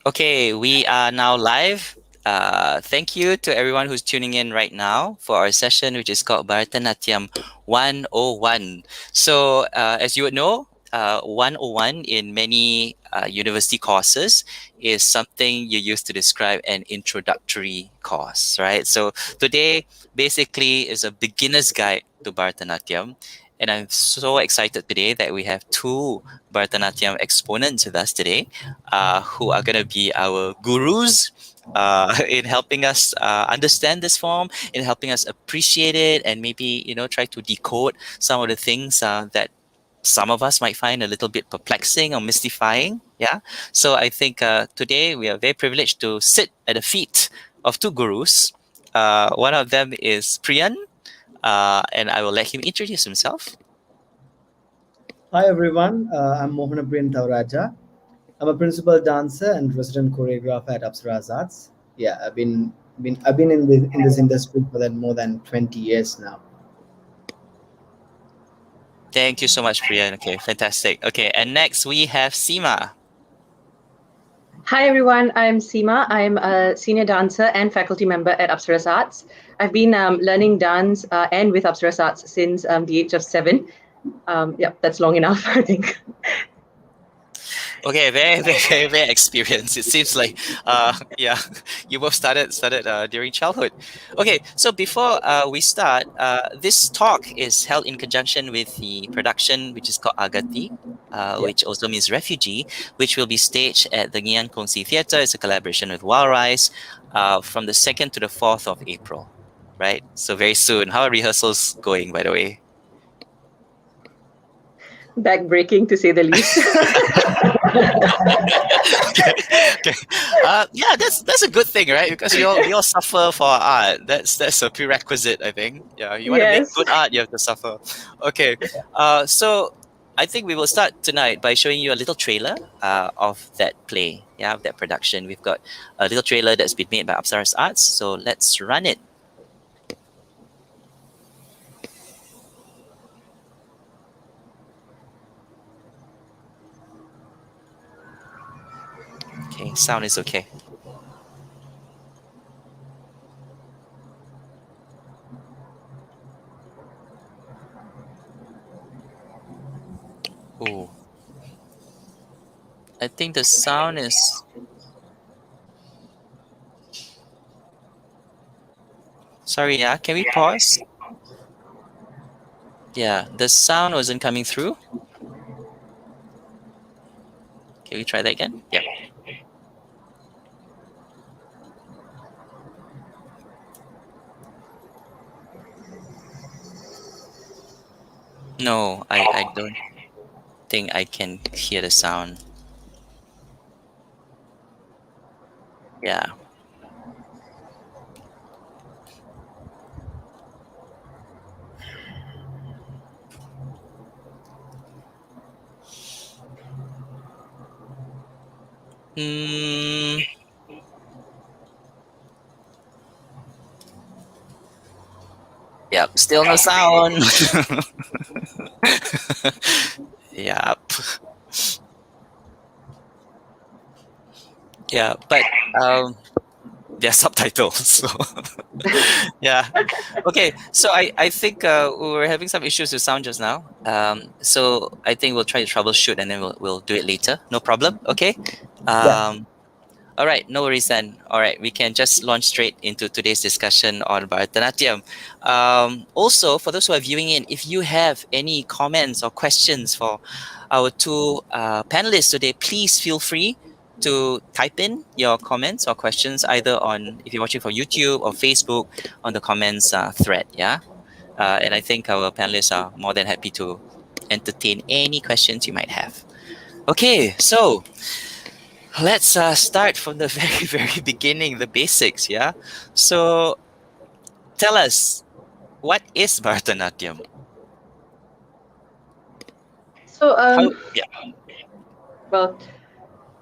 Okay, we are now live. Thank you to everyone who's tuning in right now for our session, which is called Bharatanatyam 101. So, as you would know, 101 in many university courses is something you use to describe an introductory course, right? So, today basically is a beginner's guide to Bharatanatyam. And I'm so excited today that we have two Bharatanatyam exponents with us today who are going to be our gurus in helping us understand this form, in helping us appreciate it, and maybe try to decode some of the things that some of us might find a little bit perplexing or mystifying. Yeah. So I think today we are very privileged to sit at the feet of two gurus. One of them is Priyan, and I will let him introduce himself. Hi everyone, I'm Mohanabrin Tauraja. I'm a principal dancer and resident choreographer at Apsaras Arts. Yeah, I've been in this industry for more than 20 years now. Thank you so much, Priyan. Okay, fantastic. Okay, and next we have Seema. Hi everyone, I'm Seema. I'm a senior dancer and faculty member at Apsaras Arts. I've been learning dance and with Apsaras Arts since the age of 7. Yeah, that's long enough, I think. Okay, very experienced. It seems like, yeah, you both started during childhood. Okay, so before we start, this talk is held in conjunction with the production, which is called Agathi, which also means refugee, which will be staged at the Ngee Ann Kongsi Theatre. It's a collaboration with Wild Rice, from the 2nd to the 4th of April, right? So very soon. How are rehearsals going, by the way? Backbreaking, to say the least. Okay. Yeah, that's a good thing, right? Because we all suffer for art. That's a prerequisite, I think. Yeah, you want to make good art, you have to suffer. Okay. So I think we will start tonight by showing you a little trailer of that play, yeah, of that production. We've got a little trailer that's been made by Apsaras Arts. So let's run it. Okay, sound is okay. Oh, I think the sound is... Sorry, yeah, can we pause? Yeah, the sound wasn't coming through. Can we try that again? Yeah. No, I don't think I can hear the sound. Yeah. Yep, still no sound. Yep. Yeah, but they're subtitles. So yeah. Okay, so I think we were having some issues with sound just now. So I think we'll try to troubleshoot and then we'll do it later. No problem. Okay. All right, no worries then. All right, we can just launch straight into today's discussion on Bharatanatyam. Also, for those who are viewing in, if you have any comments or questions for our two panelists today, please feel free to type in your comments or questions either on, if you're watching from YouTube or Facebook, on the comments thread, yeah? And I think our panelists are more than happy to entertain any questions you might have. Okay, so let's start from the very beginning, the basics, yeah? So tell us, what is Bharatanatyam? So, well,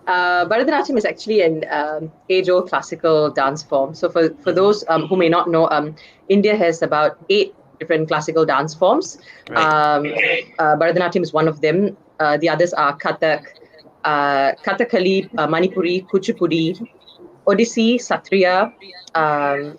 Bharatanatyam is actually an age-old classical dance form. So for those who may not know, India has about 8 different classical dance forms. Right. Bharatanatyam is one of them. The others are Kathak, Kathakali, Manipuri, Kuchipudi, Odissi, Satriya, and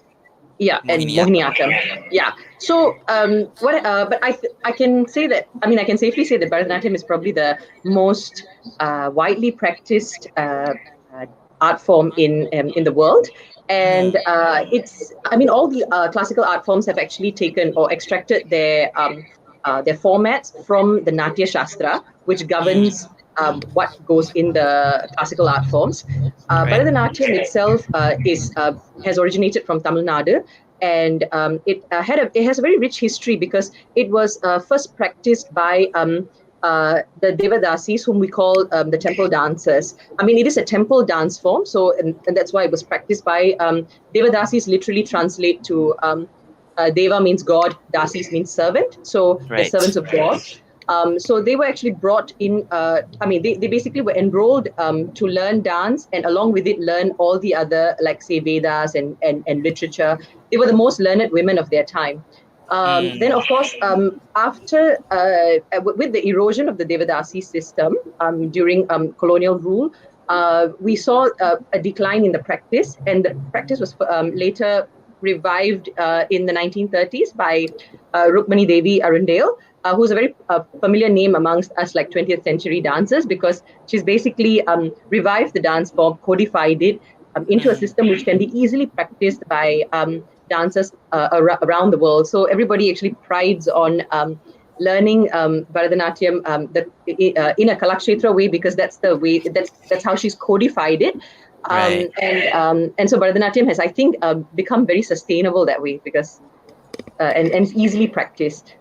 Mohiniyattam. Mohiniyattam. Yeah. So but I can say that, I can safely say that Bharatanatyam is probably the most widely practiced art form in the world. And it's, all the classical art forms have actually taken or extracted their formats from the Natya Shastra, which governs what goes in the classical art forms. Right. Bharatanatyam itself has originated from Tamil Nadu, and it has a very rich history because it was first practiced by the Devadasis, whom we call the temple dancers. It is a temple dance form, so and that's why it was practiced by Devadasis. Literally translate to Deva means God, Dasis means servant, so they're Right. servants of God. So they were actually brought in, they basically were enrolled to learn dance, and along with it learn all the other, like say Vedas and literature. They were the most learned women of their time. Then, of course, after with the erosion of the Devadasi system during colonial rule, we saw a decline in the practice, and the practice was later revived in the 1930s by Rukmani Devi Arundale, who's a very familiar name amongst us, like 20th century dancers, because she's basically revived the dance form, codified it into a system which can be easily practiced by dancers around the world. So everybody actually prides on learning Bharatanatyam in a Kalakshetra way, because that's the way, that's how she's codified it. Right. And so Bharatanatyam has, I think, become very sustainable that way, because and it's easily practiced.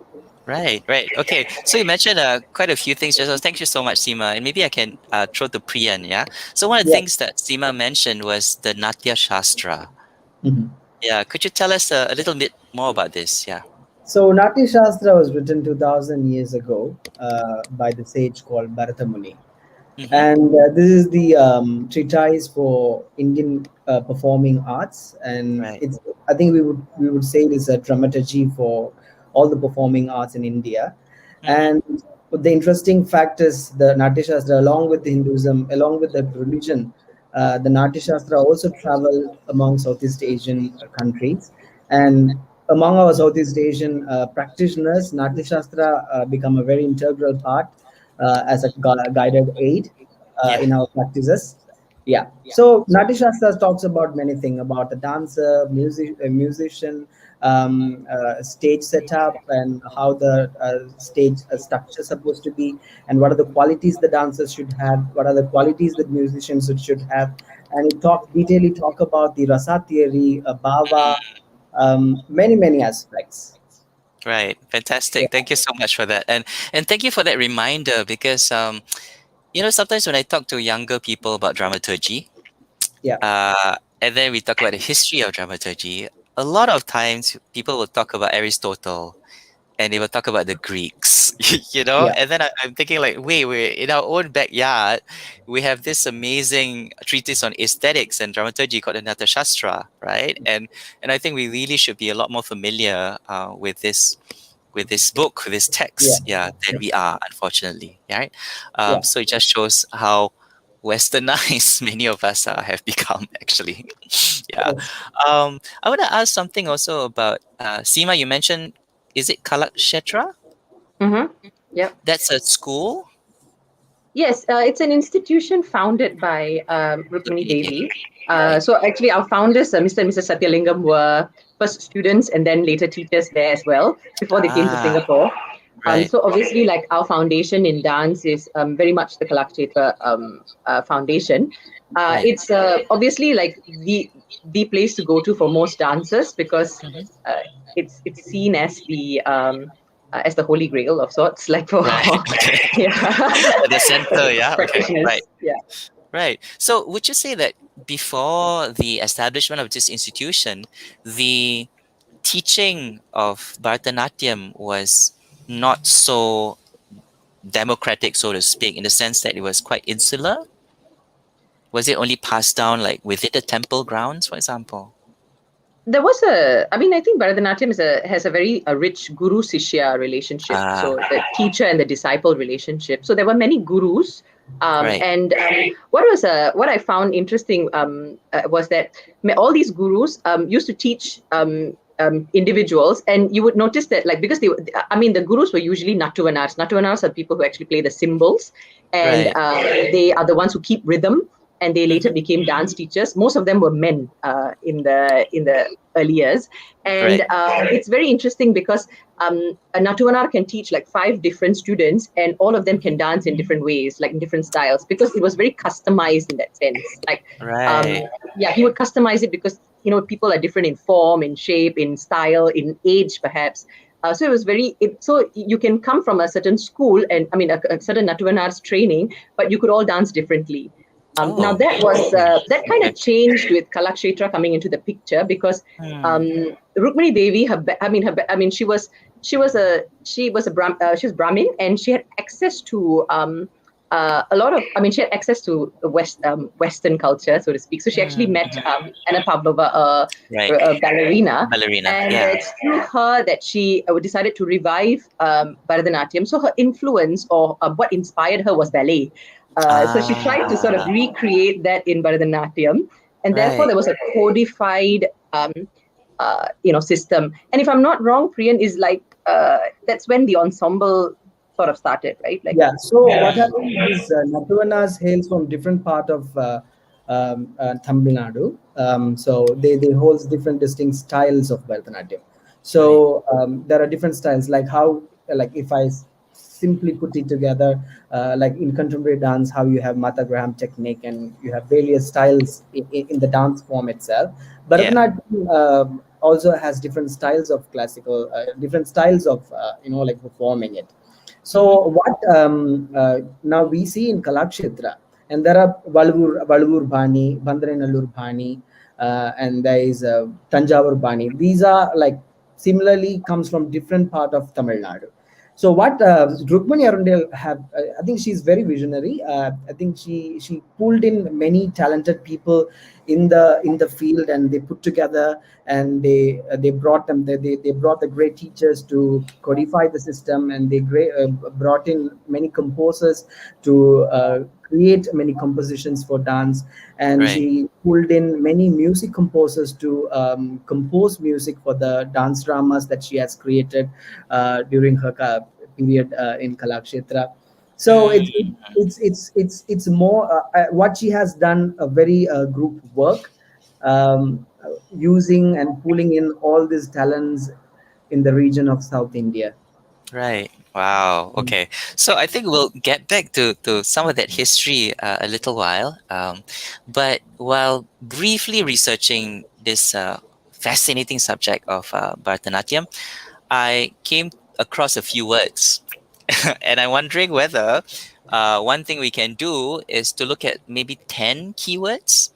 Right, right. Okay, so you mentioned quite a few things just now. Thank you so much, Seema. And maybe I can throw to Priyan, yeah? So one of the Yeah. things that Seema mentioned was the Natya Shastra. Mhm. Yeah, could you tell us a little bit more about this? Yeah. So Natya Shastra was written 2000 years ago by the sage called Bharata Muni. Mm-hmm. And this is the treatise for Indian performing arts, and Right. it's, I think we would say it is a dramaturgy for all the performing arts in India. Mm-hmm. And the interesting fact is the Natya Shastra, along with the Hinduism, along with the religion, the Natya Shastra also traveled among Southeast Asian countries, and among our Southeast Asian practitioners, Natya Shastra become a very integral part as a guided aid Yeah. in our practices. Yeah. So Natya Shastra talks about many things about the dancer, musician, stage setup, and how the stage structure is supposed to be, and what are the qualities the dancers should have, what are the qualities that musicians should have, and it talk about the Rasa theory, Bhava, many aspects. Right. Yeah. Fantastic. Thank you so much for that. And thank you for that reminder because sometimes when I talk to younger people about dramaturgy, Yeah. and then we talk about the history of dramaturgy, a lot of times people will talk about Aristotle and they will talk about the Greeks, Yeah. and then I'm thinking like, wait, in our own backyard, we have this amazing treatise on aesthetics and dramaturgy called the Natya Shastra, right? And I think we really should be a lot more familiar with this book, with this Yeah. text, yeah, than we are, unfortunately, right? Yeah. So it just shows how westernized many of us have become, actually. Yeah. Yes. I want to ask something also about Seema. You mentioned, is it Kalakshetra? Mm-hmm. Yep. That's a school. Yes, it's an institution founded by Rukmini Okay. Devi. Right. So actually, our founders, Mr. and Mrs. Satyalingam, were first students and then later teachers there as well before they came to Ah, Singapore. right. So obviously, like our foundation in dance is very much the Kalakshetra foundation. Right. It's obviously like the place to go to for most dancers, because Mhm. it's seen as the holy grail of sorts, like for Right. Okay. yeah At the center. Yeah. Okay. Right. practitioners. Yeah. Right. So would you say that before the establishment of this institution, the teaching of Bharatanatyam was not so democratic, so to speak, in the sense that it was quite insular? Was it only passed down like within the temple grounds, for example? There was I think Bharatanatyam has a very rich guru-sishya relationship. Ah, So the teacher and the disciple relationship. So there were many gurus Right. And what I found interesting was that all these gurus used to teach individuals, and you would notice that, like, because the gurus were usually natuvanars. Natuvanars are people who actually play the cymbals, and Right. they are the ones who keep rhythm, and they later became dance teachers. Most of them were men in the early years, and Right. it's very interesting because a Natuvanar can teach like 5 different students, and all of them can dance in different ways, like in different styles, because it was very customized in that sense. Like, Right. yeah, he would customize it because people are different in form, in shape, in style, in age, perhaps. So it was so you can come from a certain school, and I mean a certain Natuvanar's training, but you could all dance differently. Now Oh. that kind Okay. of changed with Kalakshetra coming into the picture, because Hmm. Rukmini Devi, she was Brahmin, and she had access to she had access to the Western culture, so to speak. So she actually Hmm. met Anna Pavlova, Right. a ballerina, Ballerina. and Yeah. it's through her that she decided to revive Bharatanatyam. So her influence, or what inspired her, was ballet. So she tried to sort of Ah. recreate that in Bharatanatyam, and therefore Right. there was a codified system. And if I'm not wrong, Priyan, is like that's when the ensemble sort of started, right? Like, Yeah. So what happened is Nattuvanas hails from different part of Tamil Nadu. So they hold different distinct styles of Bharatanatyam. Right. So there are different styles, like how, like if I simply put it together, like in contemporary dance, how you have Mata Graham technique and you have various styles in the dance form itself. Yeah. Bharatanatyam also has different styles of classical, different styles of like performing it. Hmm. So what now we see in Kalakshetra, and there are Valur Bani, Bandranallur Bani, and there is Tanjavur Bani. These are like similarly comes from different part of Tamil Nadu. So what Rukmani Arundel have, I think she's very visionary. I think she pulled in many talented people in the field, and they put together, and they brought them, they brought the great teachers to codify the system, and they brought in many composers to create many compositions for dance, and Right. she pulled in many music composers to compose music for the dance dramas that she has created during her period in Kalakshetra. So Hmm. it's more what she has done, a very group work, using and pulling in all these talents in the region of South India. Right. Wow. Okay. So I think we'll get back to some of that history a little while. But while briefly researching this fascinating subject of Bharatanatyam, I came across a few words. And I'm wondering whether one thing we can do is to look at maybe 10 keywords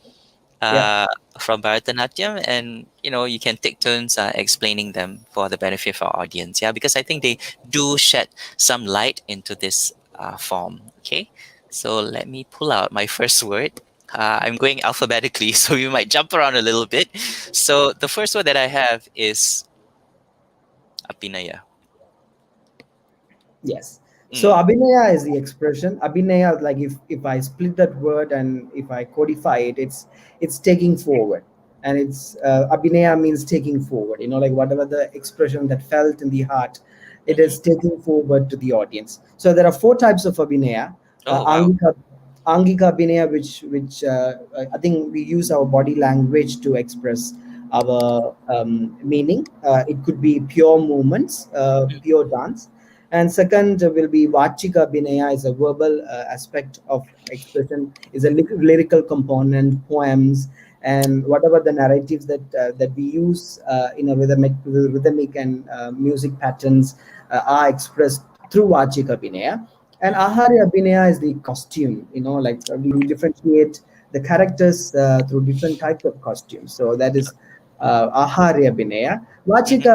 Yeah. uh, from Bharatanatyam, and you can take turns explaining them for the benefit of our audience. Yeah, because I think they do shed some light into this form. Okay, so let me pull out my first word. I'm going alphabetically, so we might jump around a little bit. So the first word that I have is Abhinaya. Yes. So Mm. Abhinaya is the expression. Abhinaya, like if I split that word and if I codify it, it's taking forward, and it's Abhinaya means taking forward. Like whatever the expression that felt in the heart, it Mm-hmm. is taking forward to the audience. So there are 4 types of Abhinaya. Oh wow. Angika Abhinaya, which I think we use our body language to express our meaning. It could be pure movements, pure dance, and second will be Vachika Abhinaya, is a verbal aspect of expression, is a lyrical component, poems, and whatever the narratives that we use in a rhythmic and music patterns are expressed through Vachika Abhinaya. And Mm. Ahari Abhinaya is the costume, like we differentiate the characters through different types of costumes. So that is Ahari Abhinaya. Mm-hmm. Vachika,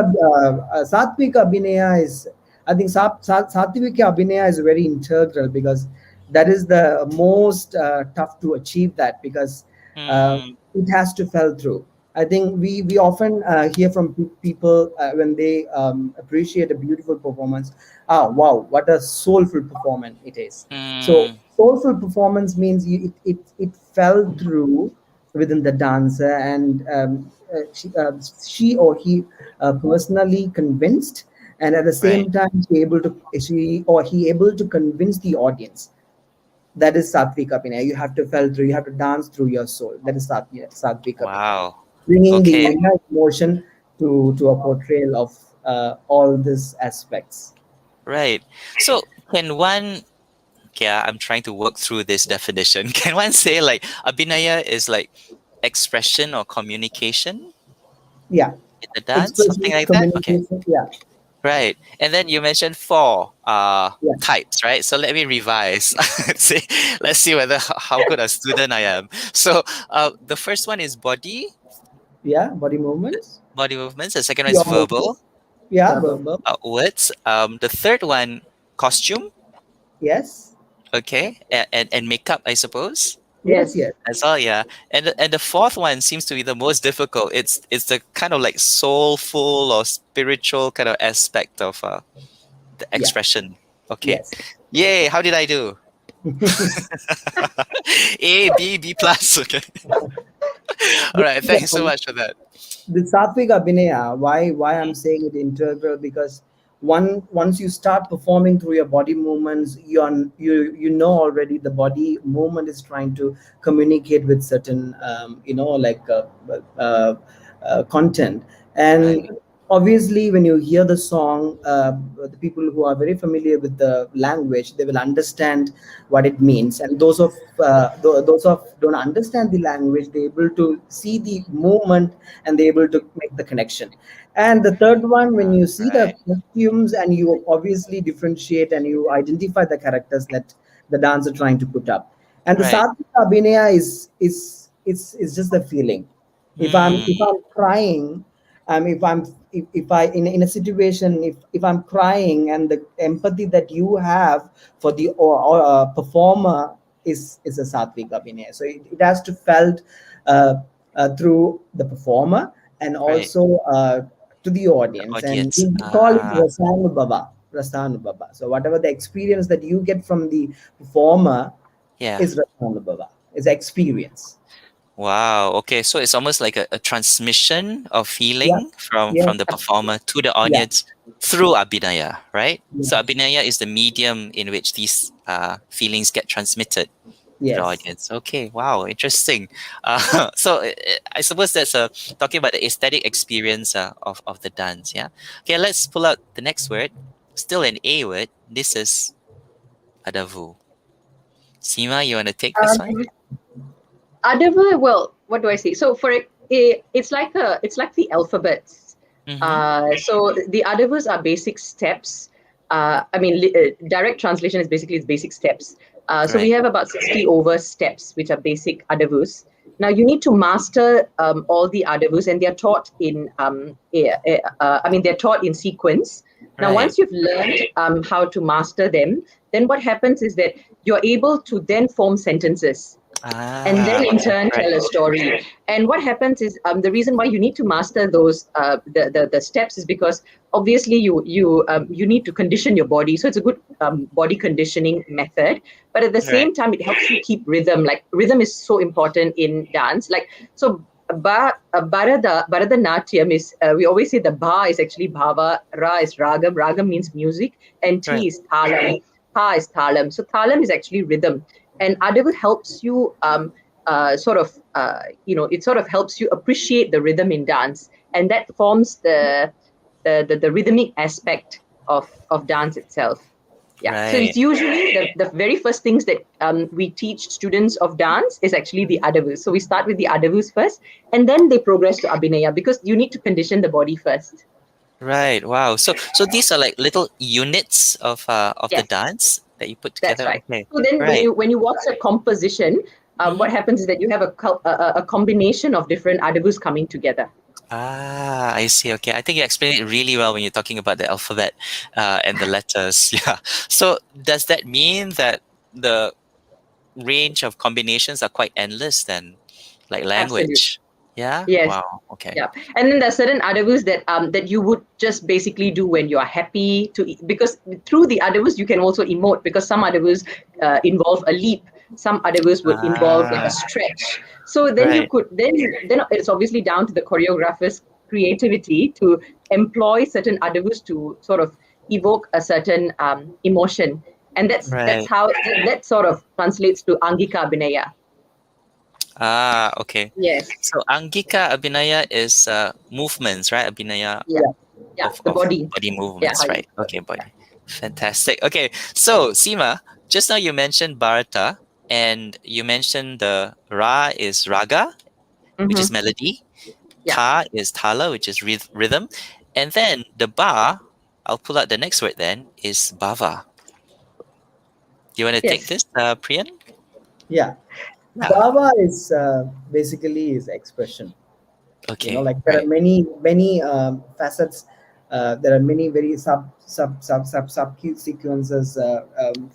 Satvika Abhinaya is, I think Satvika Abhinaya is very integral, because that is the most tough to achieve that, because Mm. it has to fell through. I think we often hear from people when they appreciate a beautiful performance. Ah, wow, what a soulful performance it is. So Mm. soulful performance means it fell through within the dancer, and she or he personally convinced, and at the Right. same time she or he able to convince the audience. That is sattvic abhinaya. You have to fell through, you have to dance through your soul. That is sattvic abhinaya, Wow. bringing the Okay. emotion to a portrayal of all these aspects. Right. So can one, yeah, I'm trying to work through this definition. Can one say like Abhinaya is like expression or communication Yeah, in the dance, something expression, like that? Okay. communication. Yeah, Right. And then you mentioned four yeah, types, right? So let me revise. See, let's see whether how good a student I am. So the first one is yeah. Body movements. body movements. The second one is Your movement. verbal, Yeah, verbal. words. The third one, costume, Yes, okay, and makeup, I suppose. yes, Yes. yes. That's all, yeah. And the fourth one seems to be the most difficult. It's the kind of like soulful or spiritual kind of aspect of the Yeah, expression. Okay. yes. Yay! How did I do? A, B, B plus. Okay. All right. Thanks so much for that. The sattvic abhinaya, why I'm saying it integral, because once you start performing through your body movements, you know already the body movement is trying to communicate with certain uh, content. Right. And obviously when you hear the song, the people who are very familiar with the language, they will understand what it means, and those of don't understand the language, they able to see the movement, and they able to make the connection. And the third one, when you see the Right. costumes, and you obviously differentiate and you identify the characters that the dancer trying to put up. And the Right. sattvic abhinaya is just the feeling. If Hmm. I'm crying, if I'm if I in a situation, if I'm crying, and the empathy that you have for the performer is a sattvic abhinaya. So it has to felt uh, through the performer, and Right. also to the The audience, and audience. we call it rasanubhava. So whatever the experience that you get from the performer Yeah. is rasanubhava, is experience. Wow. Okay. So it's almost like a transmission of Yeah, feeling from yes, the performer to the yeah, audience through Abhinaya, right? So yes, Abhinaya is the medium in which these feelings get transmitted to the yes. audience. Okay. Wow. Interesting. So I suppose that's talking about the aesthetic experience of the dance. Yeah. Okay. Let's pull out the next word. Still an A word. This is Adavu. Sima, you want to take this one? Um, Adavu, well, what do I say? So for it's like the alphabets. Mm-hmm. So the Adavus are basic steps. Direct translation is basically its basic steps. So we Right. have about 60 over steps, which are basic Adavus. Now you need to master all the Adavus, and they're taught they're taught in sequence. Now, Right. once you've learned how to master them, then what happens is that you're able to then form sentences and then in Okay. turn Right. tell a story. And what happens is the reason why you need to master those the steps is because obviously you need to condition your body, so it's a good body conditioning method. But at the Right. same time, it helps you keep rhythm. Like rhythm is so important in dance. Like so. Bharatanatyam is, we always say the Bha is actually Bhava, Ra is Ragam, Ragam means music, and Right. T is Thalam, Pa is Thalam. So Thalam is actually rhythm. And Adavu helps you it sort of helps you appreciate the rhythm in dance, and that forms the rhythmic aspect of dance itself. Yeah, so it's Right. usually the very first things that we teach students of dance is actually the adavus. So we start with the adavus first, and then they progress to abhinaya, because you need to condition the body first. Right. Wow. So these are like little units of the Yes. dance that you put That's together. right. Okay. So then, Right. when you watch a composition, Mm-hmm. what happens is that you have a combination of different adabus coming together. Ah, I see. Okay. I think you explained it really well when you're talking about the alphabet and the letters. Yeah. So does that mean that the range of combinations are quite endless then, like Absolutely. language? Yeah. Yes. Wow. Okay. Yeah, and then there are certain adavus that you would just basically do when you are happy because through the adavus you can also emote, because some adavus involve a leap, some adavus would involve like a Ah, stretch. So then you right. could then it's obviously down to the choreographer's creativity to employ certain adavus to sort of evoke a certain emotion, and that's Right. how that sort of translates to Angika Abhinaya. Ah, okay. Yes. So Angika Abhinaya is movements, right? Abhinaya Yeah. Yeah. of The body. body Yeah. movements, How you. right? Okay, body. Fantastic. Okay, so Seema, just now you mentioned Bharata, and you mentioned the Ra is raga, which is Mm-hmm. melody. Yeah. Ta is tala, which is rhythm. And then the ba, I'll pull out the next word then, is bhava. Do you want to take Yes. this, Priyan? Yeah. Yeah. Bhava is basically is expression. Okay, Like there are right. many facets. There are many very sub sequences,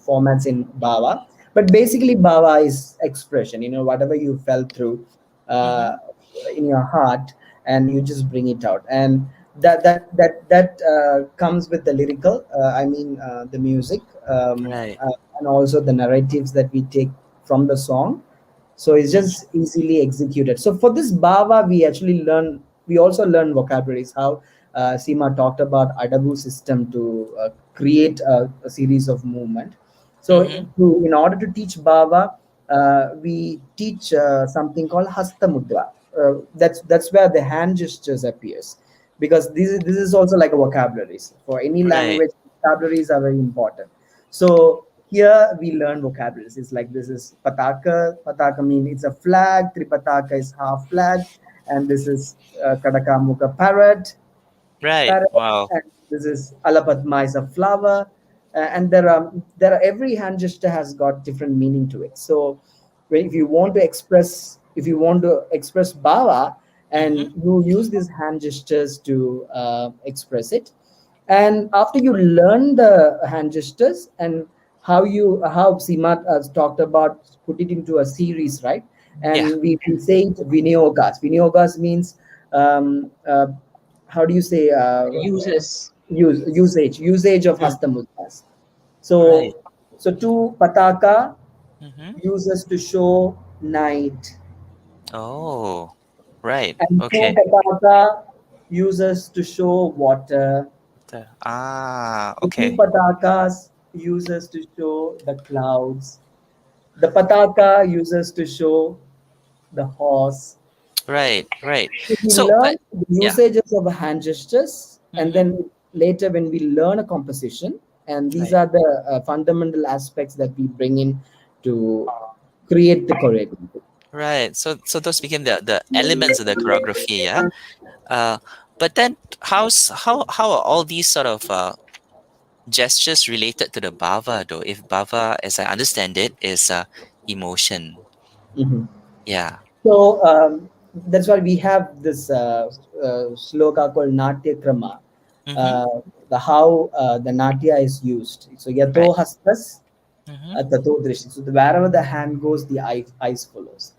formats in Bhava. But basically, Bhava is expression. Whatever you felt through Mm-hmm. uh, in your heart, and you just bring it out. And that comes with the lyrical. The music, Right. and also the narratives that we take from the song, so it's Mhm. just easily executed. So for this bhava we also learn vocabularies, how Seema talked about Adavu system to create a series of movement. So Mhm. in order to teach bhava, we teach something called hasta mudra. That's where the hand gestures appears, because this is also like a vocabularies for any Right. language. Vocabularies are very important. So here we learn vocabularies. It's like this is pataka. Pataka means it's a flag. Tripataka is half flag, and this is kadakamuka parrot. Right. Parrot, Wow. and this is alapadma is a flower, and there are every hand gesture has got different meaning to it. So if you want to express bhava, Mhm. and you use these hand gestures to express it, and after you learn the hand gestures, and how Simat has talked about, put it into a series, right? Yeah. And we say it viniyogas means, uh, how do you say, Uses. usage of Mm. hastamudras. Right. So two pataka Mhm. uses to show night, Oh. Right. and two Okay. pataka uses to show water. The two Okay. patakas uses to show the clouds. The pataka uses to show the horse. Right. Right. So we So, learn but the yeah. usages of hand gestures, and Mhm. then later when we learn a composition, and these Right. are the fundamental aspects that we bring in to create the choreography. Right. So those became the elements of the choreography. Yeah. Uh, but then how are all these sort of gestures related to the bhava though? If bhava, as I understand it, is emotion. Mhm. Yeah. So that's why we have this sloka called Natya Krama, Mm-hmm. uh, the how the Natya is used. So Right. yato hastas Mm-hmm. tato drishti. So wherever the hand goes, the eyes follows.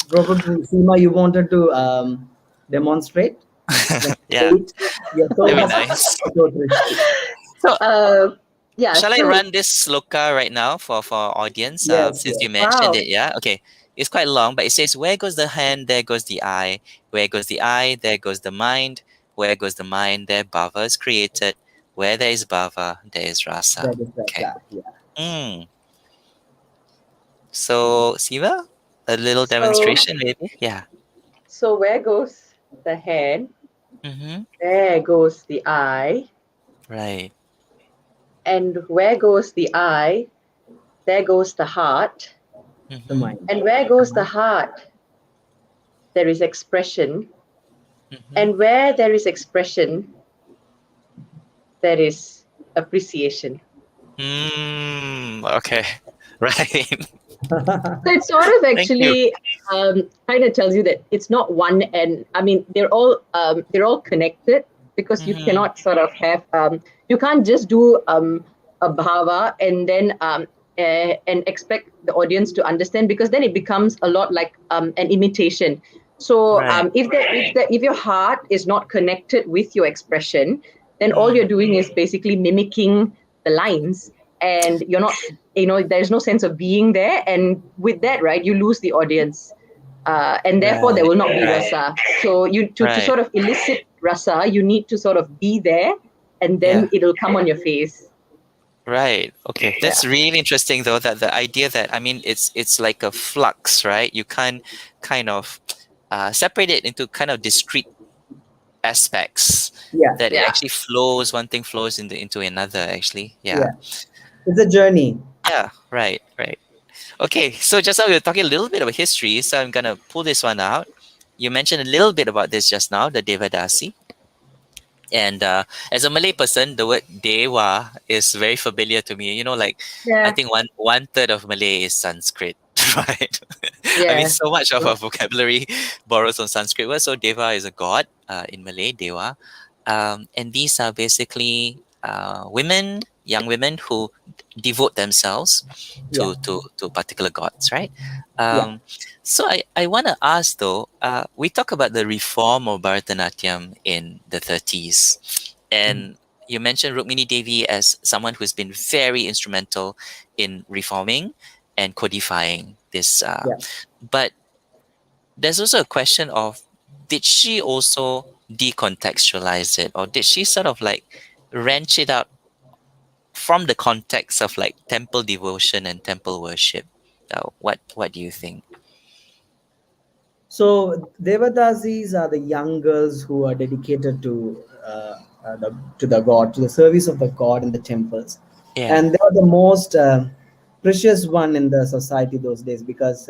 Probably, Seema, you wanted to demonstrate? Like, Yeah. eight, yato That'd be hastas nice. tato drishti. So Yeah. shall I So run this sloka right now for our audience? Yes, Since yes. you mentioned wow. it, yeah. Okay. It's quite long, but it says, "Where goes the hand? There goes the eye. Where goes the eye? There goes the mind. Where goes the mind? There bhava is created. Where there is bhava, there is rasa." That is Okay. that. Yeah. Mm. So, Siva, a little So demonstration, maybe. Yeah. where goes the head? Mm-hmm. There goes the eye, Right. and where goes the eye? There goes the heart, The Mm-hmm. mind. and where goes the heart? There is expression, Mm-hmm. and where there is expression, there is appreciation. Okay. Right. So it sort of Thank you. actually kind of tells you that it's not one, and I mean they're all connected, because you Mm-hmm. cannot sort of have you can't just do a bhava and then and expect the audience to understand, because then it becomes a lot like an imitation. So Right. if your heart is not connected with your expression, then all you're doing is basically mimicking the lines, and you're not, there's no sense of being there. And with that, right, you lose the audience, and therefore there Right. will not be rasa. So to Right. sort of elicit rasa, you need to sort of be there, and Yeah. then it'll come on your face. Right. Okay. That's Yeah. really interesting though, that the idea that, I mean, it's like a flux, right? You can't kind of separate it into kind of discrete aspects, Yeah. that it Yeah. actually flows, one thing flows into another actually. Yeah. Yeah. It's a journey. Yeah, right, right. Okay, so just now we were talking a little bit about history, so I'm gonna pull this one out. You mentioned a little bit about this just now, the Devadasi. And as a Malay person, the word Dewa is very familiar to me. Like, I Yeah. think one third of Malay is Sanskrit, right? I mean, Yeah. so much of our vocabulary borrows from Sanskrit words. So Deva is a god in Malay, Dewa. And these are basically women, young women who devote themselves Yeah. to particular gods, right? Yeah. So I want to ask though, we talk about the reform of Bharatanatyam in the 30s, and you mentioned Rukmini Devi as someone who's been very instrumental in reforming and codifying this. Yeah. But there's also a question of, did she also decontextualize it, or did she sort of like wrench it out from the context of like temple devotion and temple worship? What do you think? So Devadasis are the young girls who are dedicated to the god, to the service of the god in the temples, Yeah. and they are the most precious one in the society those days, because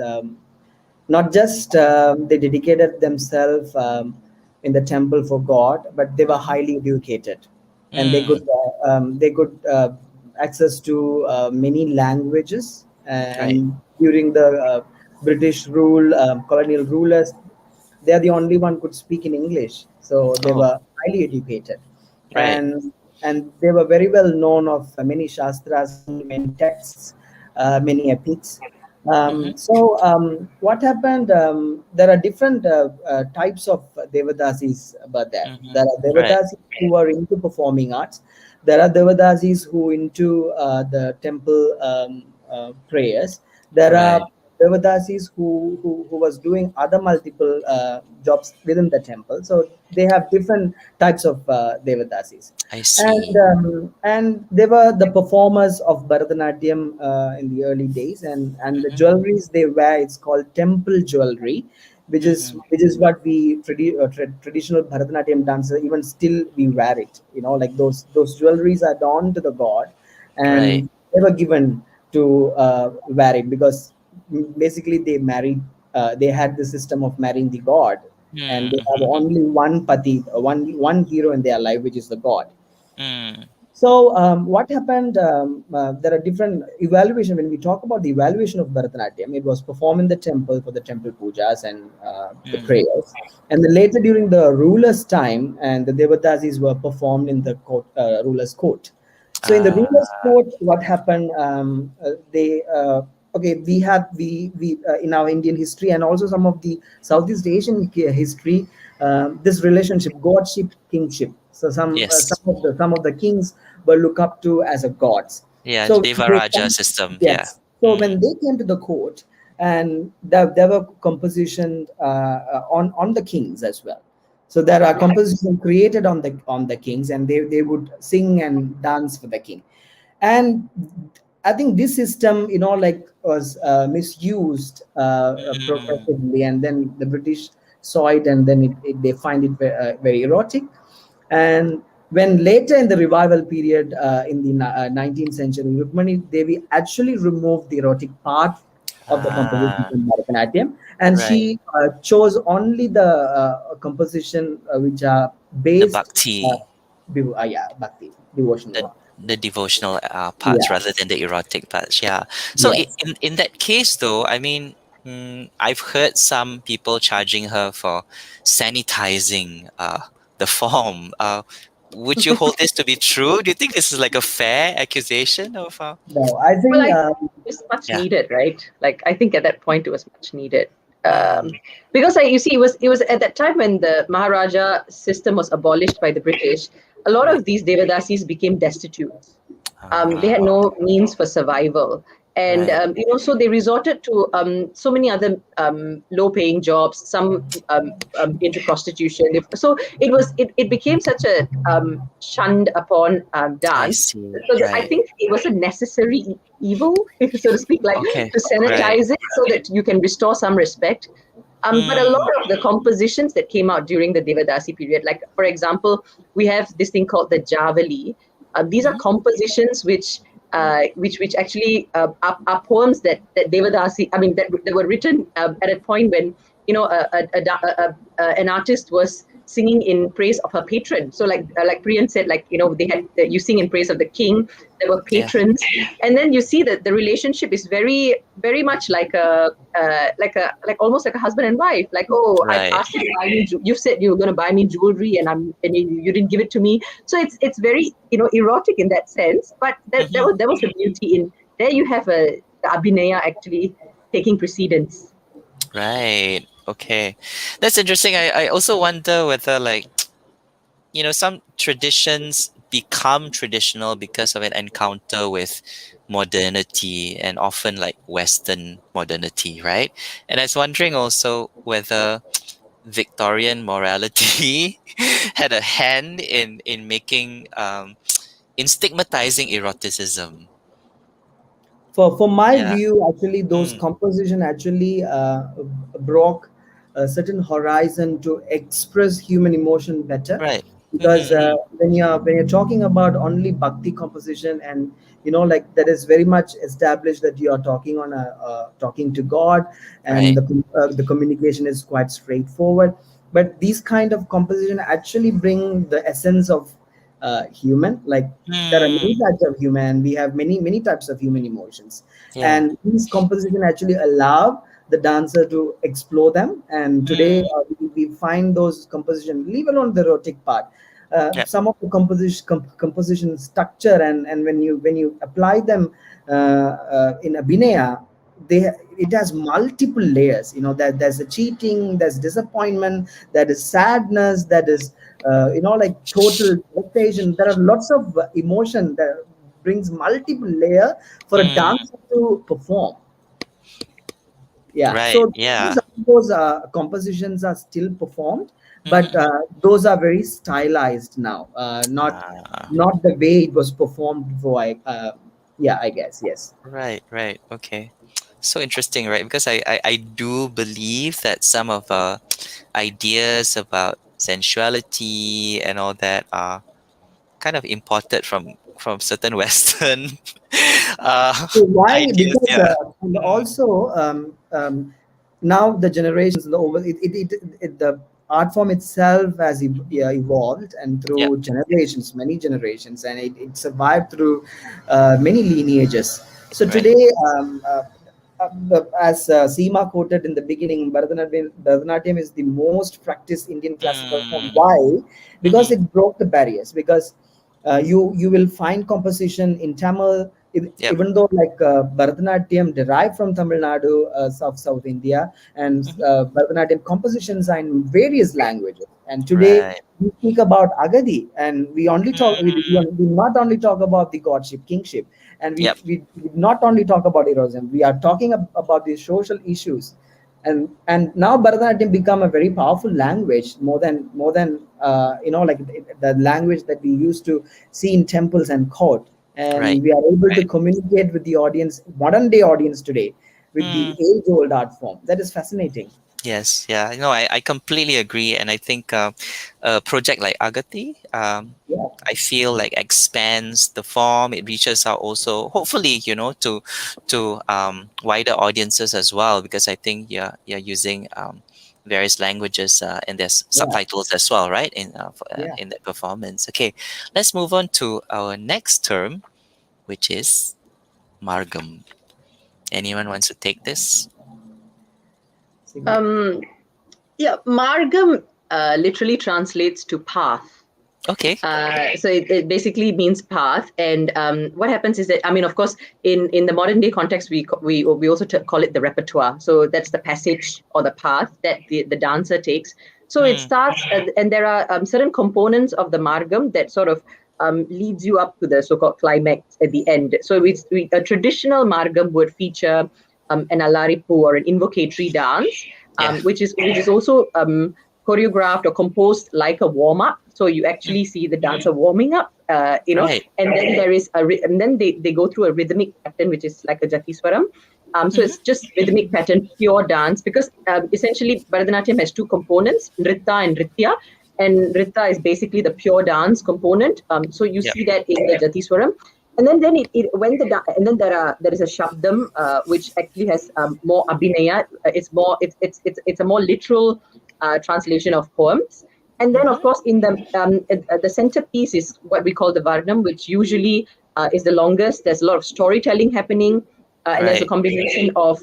not just they dedicated themselves in the temple for God, but they were highly educated, and Mm, they could access to many languages. right. And during the British rule, colonial rulers, they are the only one could speak in English, so they Oh, were highly educated, right. and they were very well known of many shastras, many texts, many epics. Mm-hmm. What happened? There are different types of Devadasis, but Mm-hmm. there are Right. Devadasis who are into performing arts. There are Devadasis who into the temple prayers. There Right. are Devadasis who was doing other multiple jobs within the temple. So they have different types of Devadasis, I see. and they were the performers of Bharatanatyam in the early days, and the Mm-hmm. jewelries they wear, it's called temple jewelry, Mm-hmm. which is what we traditional Bharatanatyam dancer even still we wear it. Like those jewelries are donned to the god, Right. and they were given to wear it, because basically they married. They had the system of marrying the god, and they have Mm-hmm. only one pati, one hero in their life, which is the god. Mm-hmm. So what happened? There are different evaluation. When we talk about the evaluation of Bharatanatyam, it was performed in the temple for the temple pujas and the Mm-hmm. prayers, and then later during the ruler's time, and the Devadasis were performed in the court, ruler's court. So in the Ah, ruler's court, what happened? They Okay. We in our Indian history, and also some of the Southeast Asian history, this relationship, godship, kingship. So yes. some of the kings were looked up to as a gods. Yeah, So Deva they Raja come, system. Yeah. yes. So Mm. when they came to the court, and there were composition on the kings as well. So there are compositions created on the kings, and they would sing and dance for the king. And I think this system, like, was misused Mm. progressively, and then the British saw it, and then they find it very erotic. And when later in the revival period, in the 19th century, Rukmani Devi actually removed the erotic part of the composition Ah, from Bharatanatyam, and right. she chose only the composition which are The based, uh, bhakti, bhakti, devotional the one. the devotional parts Yeah. rather than the erotic parts. Yeah. So Yes. in that case, though, I mean, I've heard some people charging her for sanitizing the form. Would you hold this to be true? Do you think this is like a fair accusation of? No, I Well, think I think it's much Yeah. needed, right? Like, I think at that point it was much needed. Because you see, it was at that time when the Maharaja system was abolished by the British. A lot of these Devadasis became destitute. They had no means for survival. And Right. so they resorted to so many other low-paying jobs. Some into prostitution. So it became such a shunned upon I dance. see. So I Right. think it was a necessary evil, so to speak, like Okay. to Right. sanitize it so that you can restore some respect. But a lot of the compositions that came out during the Devadasi period, like for example, we have this thing called the Javali. These are compositions which actually are poems that Devadasi, I mean, that were written at a point when an artist was singing in praise of her patron. So like Priyan said, like they had you sing in praise of the king. There were Yeah. patrons, and then you see that the relationship is very very much like like almost like a husband and wife. Like, oh, I've Right. asked you to buy me. You said you were going to buy me jewelry, and you didn't give it to me. So it's very erotic in that sense. But that was the beauty in there. You have the Abhinaya actually taking precedence. Right. Okay. That's interesting. I also wonder whether, like, some traditions become traditional because of an encounter with modernity and often like Western modernity, right? And I was wondering also whether Victorian morality had a hand in making in stigmatizing eroticism. For my Yeah. view, actually, those Mm, composition actually broke a certain horizon to express human emotion better. right. Because Mm-hmm, when you're talking about only bhakti composition, and like that is very much established that you are talking on talking to God, and right. the communication is quite straightforward. But these kind of composition actually bring the essence of human. Like, there are many Mm, types of human. We have many types of human emotions, yeah. and these composition actually allow the dancer to explore them. And today, Mm, we find those composition, leave alone the erotic part. yeah. Some of the composition structure, and when you apply them in Abhinaya, they it has multiple layers. That there's a cheating, there's disappointment, there is sadness, that is like total devastation. There are lots of emotion that brings multiple layer for a Mm, dancer to perform. Yeah, right. so Yeah. those compositions are still performed, but Mm-hmm. those are very stylized now, not the way it was performed before. Yeah, I guess, yes. Right, right. Okay. So interesting, right? Because I do believe that some of ideas about sensuality and all that are kind of imported from certain Western So why? ideas. Because Yeah. and Mm, also now the generations, the art form itself has evolved, and yeah. through generations, many generations, and it survived through many lineages. So Right. today, as Seema quoted in the beginning, Bharatanatyam is the most practiced Indian classical form. Mm, Why? Because mm-hmm. it broke the barriers. Because you will find composition in Tamil, Yep. even though like Bharatanatyam derived from Tamil Nadu, South India, and Hmm. Bharatanatyam compositions are in various languages. And today Right. we speak about Agathi, and we only talk. Mm, We not only talk about the godship, kingship, and yep. we not only talk about erosion. We are talking about the social issues. And now Bharatanatyam become a very powerful language, more than like the language that we used to see in temples and court. Right. And we are able to Right. communicate with the audience, modern day audience today, with the Mm. age old art form. That is fascinating. Yes, yeah, I completely agree, and I think a project like Agathi, Yeah, I feel like expands the form. It reaches out also, hopefully, to wider audiences as well, because I think you're using various languages and there's yeah, subtitles as well, right? yeah. In that performance. Okay, let's move on to our next term, which is Margam. Anyone wants to take this? Signal. Um, yeah, Margam literally translates to path. Okay. So it basically means path. And what happens is that, I mean, of course, in the modern day context, we also call it the repertoire. So that's the passage or the path that the dancer takes. So it starts, and there are certain components of the margam that sort of leads you up to the so-called climax at the end. So a traditional margam would feature an alaripu or an invocatory dance, which is also choreographed or composed like a warm-up. So you actually see the dancer warming up, Right. and then there is and then they go through a rhythmic pattern, which is like a jatiswaram. So it's just rhythmic pattern, pure dance, because essentially Bharatanatyam has two components, Nritta and Nritya. And Nritta is basically the pure dance component. So you Yep. see that in the jatiswaram. And then and then there is a shabdam which actually has more abhinaya. It's a more literal translation of poems. And then, of course, in the centerpiece is what we call the Varnam, which usually is the longest. There's a lot of storytelling happening, and there's a Right. combination of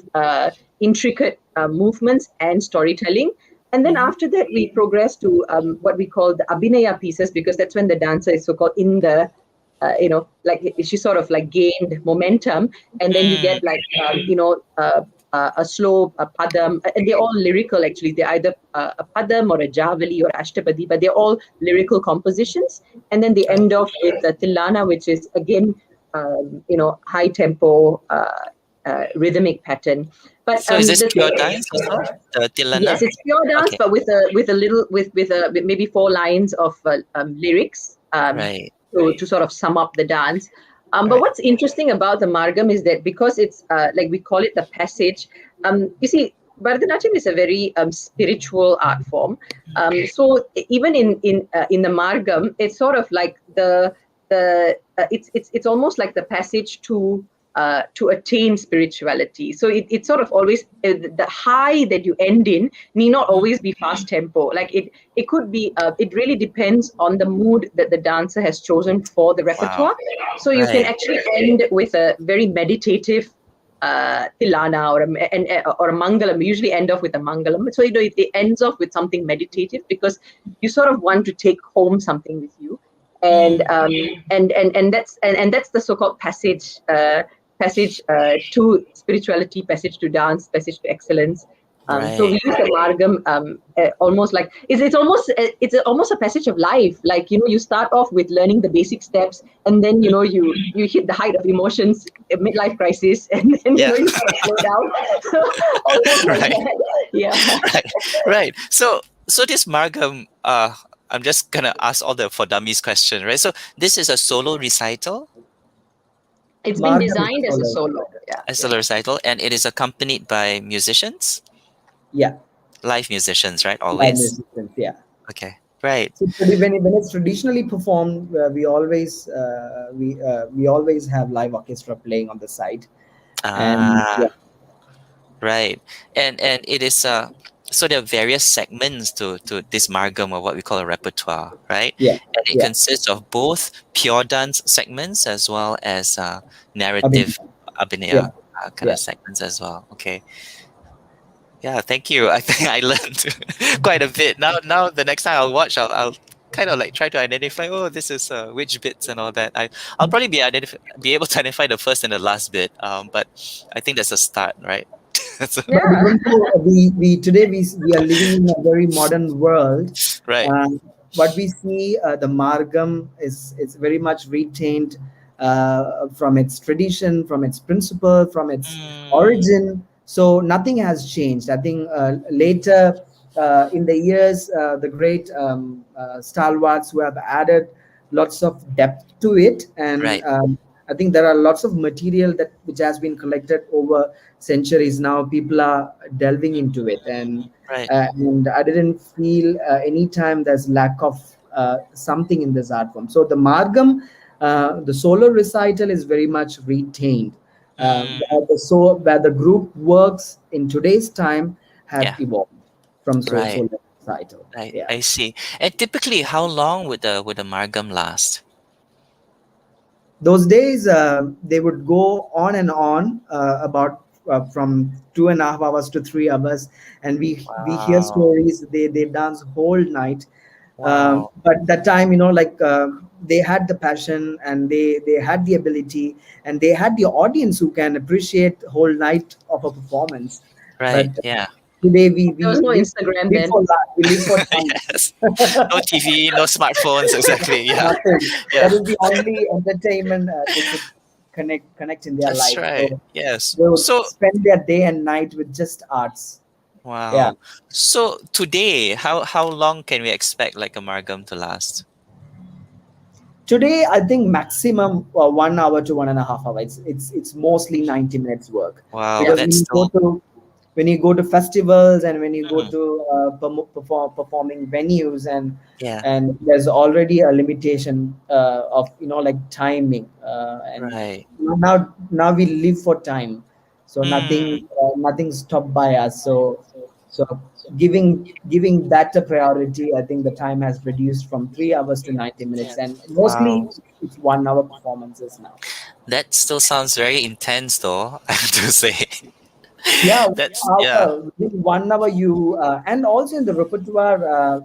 intricate movements and storytelling. And then after that, we progress to what we call the Abhinaya pieces, because that's when the dancer is so-called in the like she sort of like gained momentum, and then you get like a slow padam, and they're all lyrical actually. They're either a padam or a javali or ashtapadi, but they're all lyrical compositions. And then they end off with the tilana, which is again high tempo rhythmic pattern. But So is this pure dance also? The yes, Tilana? it's pure dance, Okay. but with a little with maybe 4 lines of lyrics Right. to sort of sum up the dance. But Right. what's interesting about the Margam is that because it's like we call it the passage, you see, Bharatanatyam is a very spiritual art form. So even in the Margam, it's sort of like it's almost like the passage to attain spirituality. So it sort of always the high that you end in need not always be fast tempo. Like it could be. It really depends on the mood that the dancer has chosen for the Wow. repertoire. So you can Right. actually end with a very meditative tilana or a mangalam. We usually end off with a mangalam. So it ends off with something meditative because you sort of want to take home something with you. And that's the so-called passage to spirituality, passage to dance, passage to excellence. So we Right. use the margam almost like it's almost a passage of life. Like you start off with learning the basic steps, and then you hit the height of emotions, a midlife crisis, and then Yeah. you sort of slow down. So almost like Right. that. Yeah. Right. Right. So this Margam, I'm just gonna ask all the for dummies question, right? So this is a solo recital, It's been Margam is designed as a solo. solo. Yeah. a solo recital, and it is accompanied by musicians, Yeah, live musicians, right? live Always. musicians. Yeah. Okay. Right. So when it's traditionally performed, we always have live orchestra playing on the side, and yeah, Ah. Right. And it is so there are various segments to this Margam, or what we call a repertoire, right? yeah, And it yeah. consists of both pure dance segments as well as I mean, narrative yeah, abhinaya kind yeah. of segments as well. Okay. Yeah, thank you. I think I learned quite a bit. Now the next time I'll watch, I'll kind of like try to identify, oh, this is which bits and all that. I'll probably be able to identify the first and the last bit. But I think that's a start, right? So, But Yeah. even though we today we are living in a very modern world, right. what we see, the Margam is very much retained from its tradition, from its principle, from its Mm, origin. So nothing has changed. I think later in the years, the great stalwarts who have added lots of depth to it, and right. I think there are lots of material that which has been collected over centuries. Now people are delving into it, Right. and I didn't feel any time there's lack of something in this art form. So the Margam, the solo recital is very much retained. Mm, Where the group works in today's time have yeah. evolved from Right. solo recital. Right. Yeah. I see. And typically, how long would the Margam last? Those days they would go on and on about from 2.5 hours to 3 hours, and we hear Wow. stories they dance whole night. Wow. But that time, they had the passion, and they had the ability, and they had the audience who can appreciate the whole night of a performance. Right. But Yeah. today There was no Instagram live then. for we live for time. Yes. No TV, no smartphones. Exactly. Yeah. Nothing. Yeah. That is the only entertainment they could connect in their That's life. right. So Yes. they would So spend their day and night with just arts. Yeah. wow. So today, how long can we expect like a Margam to last? Today, I think maximum 1 hour to 1.5 hours. It's mostly 90 minutes work, Wow, because that's still. when you go to festivals, and when you go Mm, to performing venues, yeah. and there's already a limitation of like timing, and Right. now we live for time, so Mm, nothing's stopped by us. So giving that a priority, I think the time has reduced from 3 hours to 90 minutes, and mostly wow. it's 1 hour performances now. That still sounds very intense, though. I have to say. Yeah, That's yeah. within 1 hour you and also in the repertoire, uh,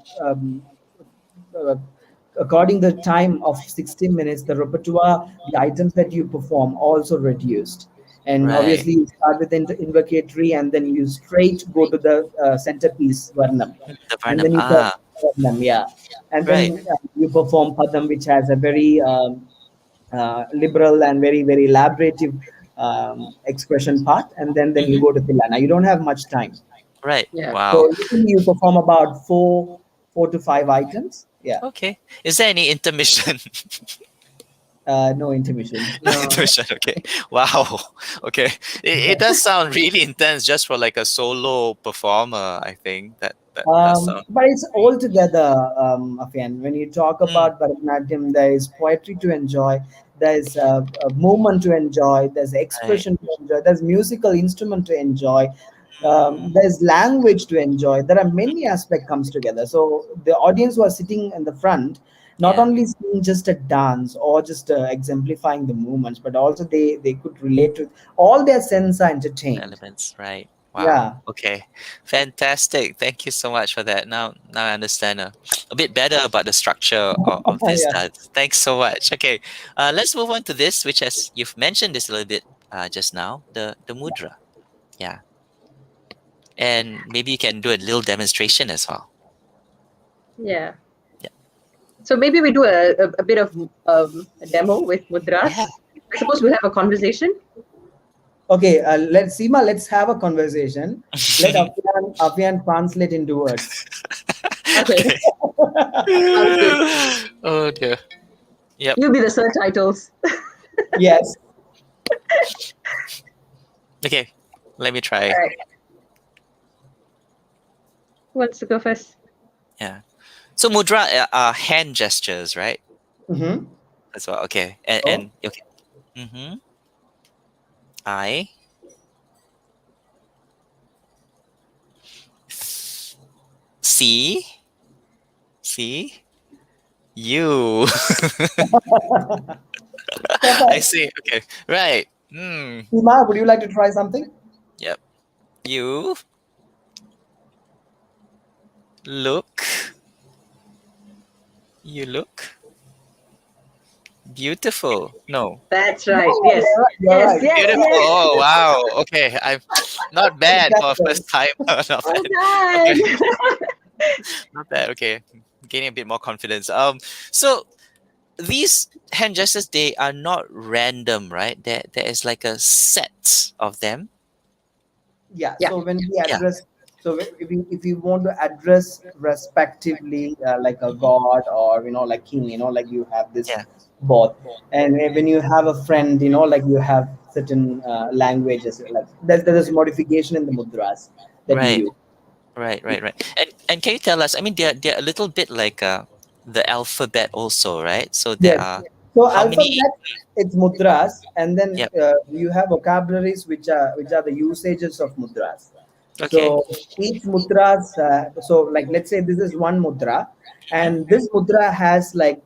according the time of 60 minutes, the repertoire, the items that you perform also reduced. And Right. obviously you start with invocatory, and then you straight go to the centerpiece varnam, The and Varnam. then you Ah. perform varnam, yeah, and Right. then you perform padam, which has a very liberal and very very elaborative expression part, and then you Hmm. go to tilana. You don't have much time, Right. Yeah. Wow. so usually you perform about four to five items. Yeah. Okay. Is there any intermission? No intermission. No No. intermission. Okay. Wow. Okay. It does sound really intense just for like a solo performer. I think that does sound. But it's all together, Afian. When you talk Mm, about Bharatanatyam, there is poetry to enjoy, there's a movement to enjoy, there's right. expression to enjoy, there's musical instrument to enjoy, Mm, there's language to enjoy. There are many aspects comes together. So the audience who are sitting in the front, not yeah. only seeing just a dance or just exemplifying the movements, but also they could relate to all their sense are entertained. Elements. Right. Wow. Yeah. Okay. Fantastic. Thank you so much for that. Now I understand a bit better about the structure of this Yeah. dance. Thanks so much. Okay. Let's move on to this, which as you've mentioned this a little bit just now, the mudra. Yeah. And maybe you can do a little demonstration as well. Yeah. Yeah. So maybe we do a bit of a demo with mudras. Yeah. I suppose we'll have a conversation. Okay, let's have a conversation. Let Afian translate into words. Okay. Okay. Sounds good. Oh dear. Yep. You'll be the subtitles. Yes. Okay. Let me try. All right. Who wants to go first? Yeah. So mudra are hand gestures, right? Mm-hmm. As well. Okay. And, Oh. and okay. Mm-hmm. I see you. I see. Okay. Right. Sima, would you like to try something? Yep. You look. You look beautiful. No. That's right. Oh, Yes. you're Yes. right. Yes. Beautiful. Yes. Oh wow. Okay. I'm not bad for a Exactly. first time. Not Well bad. Okay. done. Not bad. Okay. Gaining a bit more confidence. So these hand gestures, they are not random, right? There is like a set of them. Yeah. Yeah. So when we Yeah. address, so if you want to address respectively, like a god, or like king, like you have this Yeah. both, and when you have a friend, like you have certain languages, like there is modification in the mudras that you Right. use. Right. And can you tell us? I mean, they're a little bit like the alphabet also, right? So there Yes. are So how many? alphabet, it's mudras, and then Yep. you have vocabularies which are the usages of mudras. Okay. So each mudras, so like let's say this is one mudra, Mhm. and this mudra has like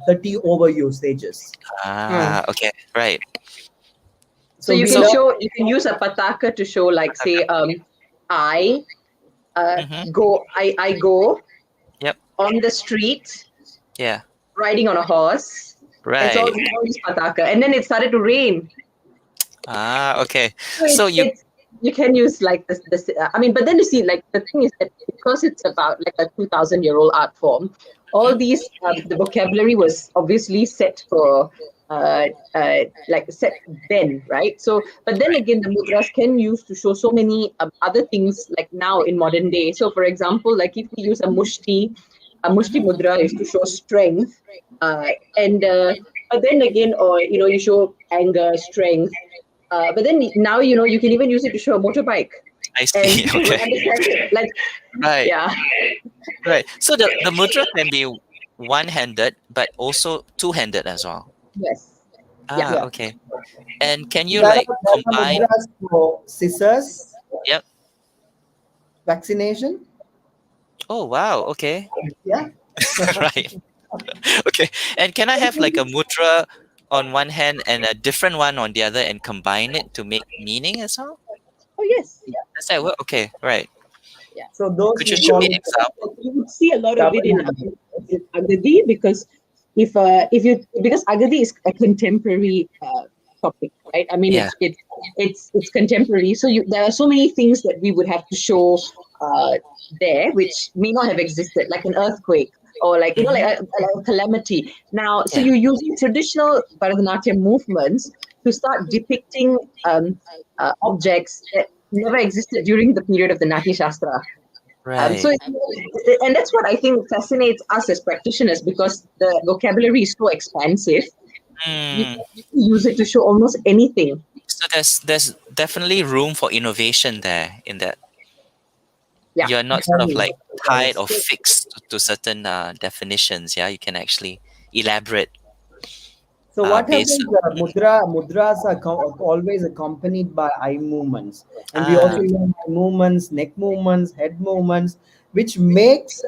30 over usages. Hmm. Okay. Right. So So you we can So. learn. you can use a pataka to show, like, say, I Mhm. go, I go, Yep. on the street, Yeah. riding on a horse. And so Right. all this pataka. And then it started to rain. Okay. So So you you can use like this. I mean, but then you see, like the thing is that because it's about like a 2,000-year-old art form, all these the vocabulary was obviously set for like set then, right? So, but then again, the mudras can use to show so many other things like now in modern day. So, for example, like if we use a mushti mudra is to show strength, and but then again, or you show anger, strength. But then now you can even use it to show a motorbike, I and see. people Okay. understand it. Like, Right. yeah, Right. So the mudra can be one-handed, but also two-handed as well. yes, yeah. Yeah. Okay. And can you There like are combine? mudras for scissors, Yep. vaccination. Oh wow. Okay. Yeah. Right. Okay. And can I have like a mudra on one hand and a different one on the other and combine it to make meaning as well? Oh yes, Does that work? Okay. Right. So those Could you we show call me an it example? you would see a lot of it in double-handed. Agathi, because because Agathi is a contemporary topic, right? I mean, Yeah. it's contemporary, so there are so many things that we would have to show there, which may not have existed, like an earthquake or like like a calamity. Now, so Yeah. you're using traditional Bharatanatyam movements to start depicting objects that never existed during the period of the Natya Shastra. Right. So, and that's what I think fascinates us as practitioners, because the vocabulary is so expansive. You Hmm. can use it to show almost anything. So there's definitely room for innovation there in that. Yeah. You're not sort of like tied or Yes. fixed to certain definitions. Yeah, you can actually elaborate So what based. happens? Mudras are always accompanied by eye movements, and we Ah, also learn eye movements, neck movements, head movements, which makes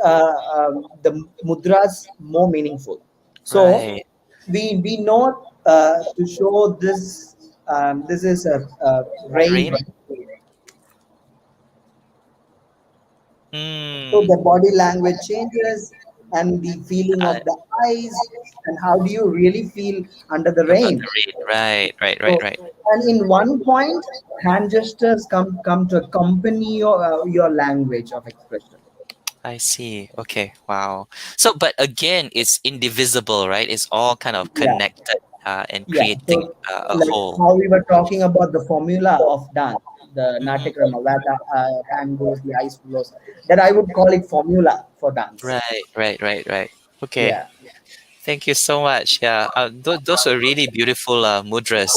the mudras more meaningful. So right. we know to show this. This is a rain. Rain. So Hmm. the body language changes, and the feeling Uh, of the eyes, and how do you really feel under the about rain? the rain. Right. Right. Right. So, Right. and in one point, hand gestures come to accompany your language of expression. I see. Okay. Wow. So, but again, it's indivisible, right? It's all kind of Yeah, connected and yeah. creating So, a like whole. how we were talking about the formula of dance, the Mhm. Natakrama, where the hand goes, the eyes flows. That I would call it formula for dance. Right. Right. Right. Right. Okay. Yeah. Thank you so much. Yeah, those are really beautiful mudras.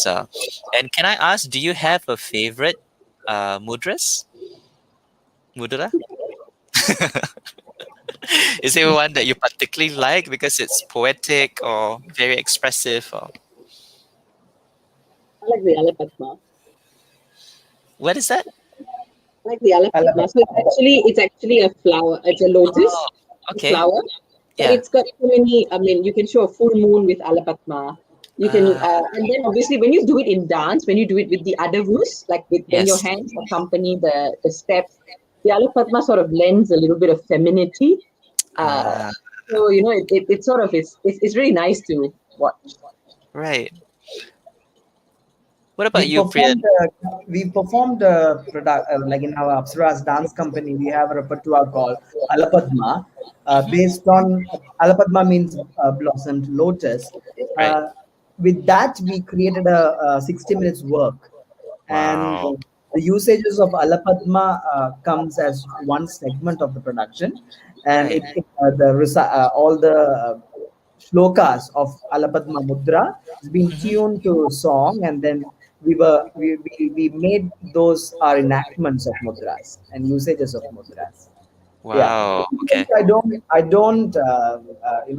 And can I ask, do you have a favorite mudras? Mudra? Is there one that you particularly like because it's poetic or very expressive? Or I like the Alapadma. what is that? I like the Alapadma. So it's actually a flower. It's a lotus Okay. flower. But Yeah. it's got so many. I mean, you can show a full moon with Alapadma. You can, and then obviously when you do it in dance, when you do it with the Adavus, like when your Yes. hands accompany the steps, the Alapadma sort of lends a little bit of femininity. Ah, So it sort of it's really nice to watch. right. What about you, Priyan? We performed product like in our Apsaras dance company. We have a repertoire called Alapadma, based on Alapadma means blossomed lotus. Right. With that, we created a 60 minutes work, and Wow. the usages of Alapadma comes as one segment of the production, and Right. all the shlokas of Alapadma Mudra has been tuned to song, and then we made those our enactments of mudras and usages of mudras. Yeah, Wow. Okay. I don't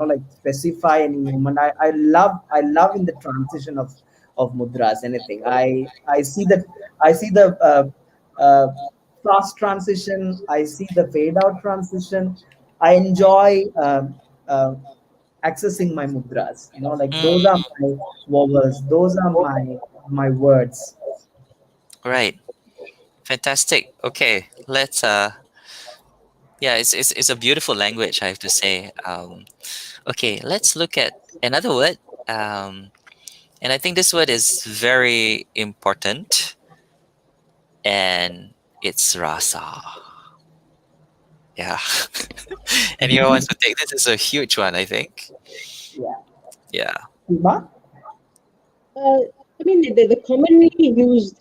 like specify any movement. I love in the transition of mudras anything. I see the fast transition. I see the fade out transition. I enjoy uh, accessing my mudras. Like Mm, those are my vowels. Those are my words. right. Fantastic. Okay. Let's Yeah, it's a beautiful language, I have to say. Okay, let's look at another word. And I think this word is very important, and it's rasa. Yeah. Anyone wants to take this? It's a huge one, I think. Yeah. Yeah. Uma? I mean, the commonly used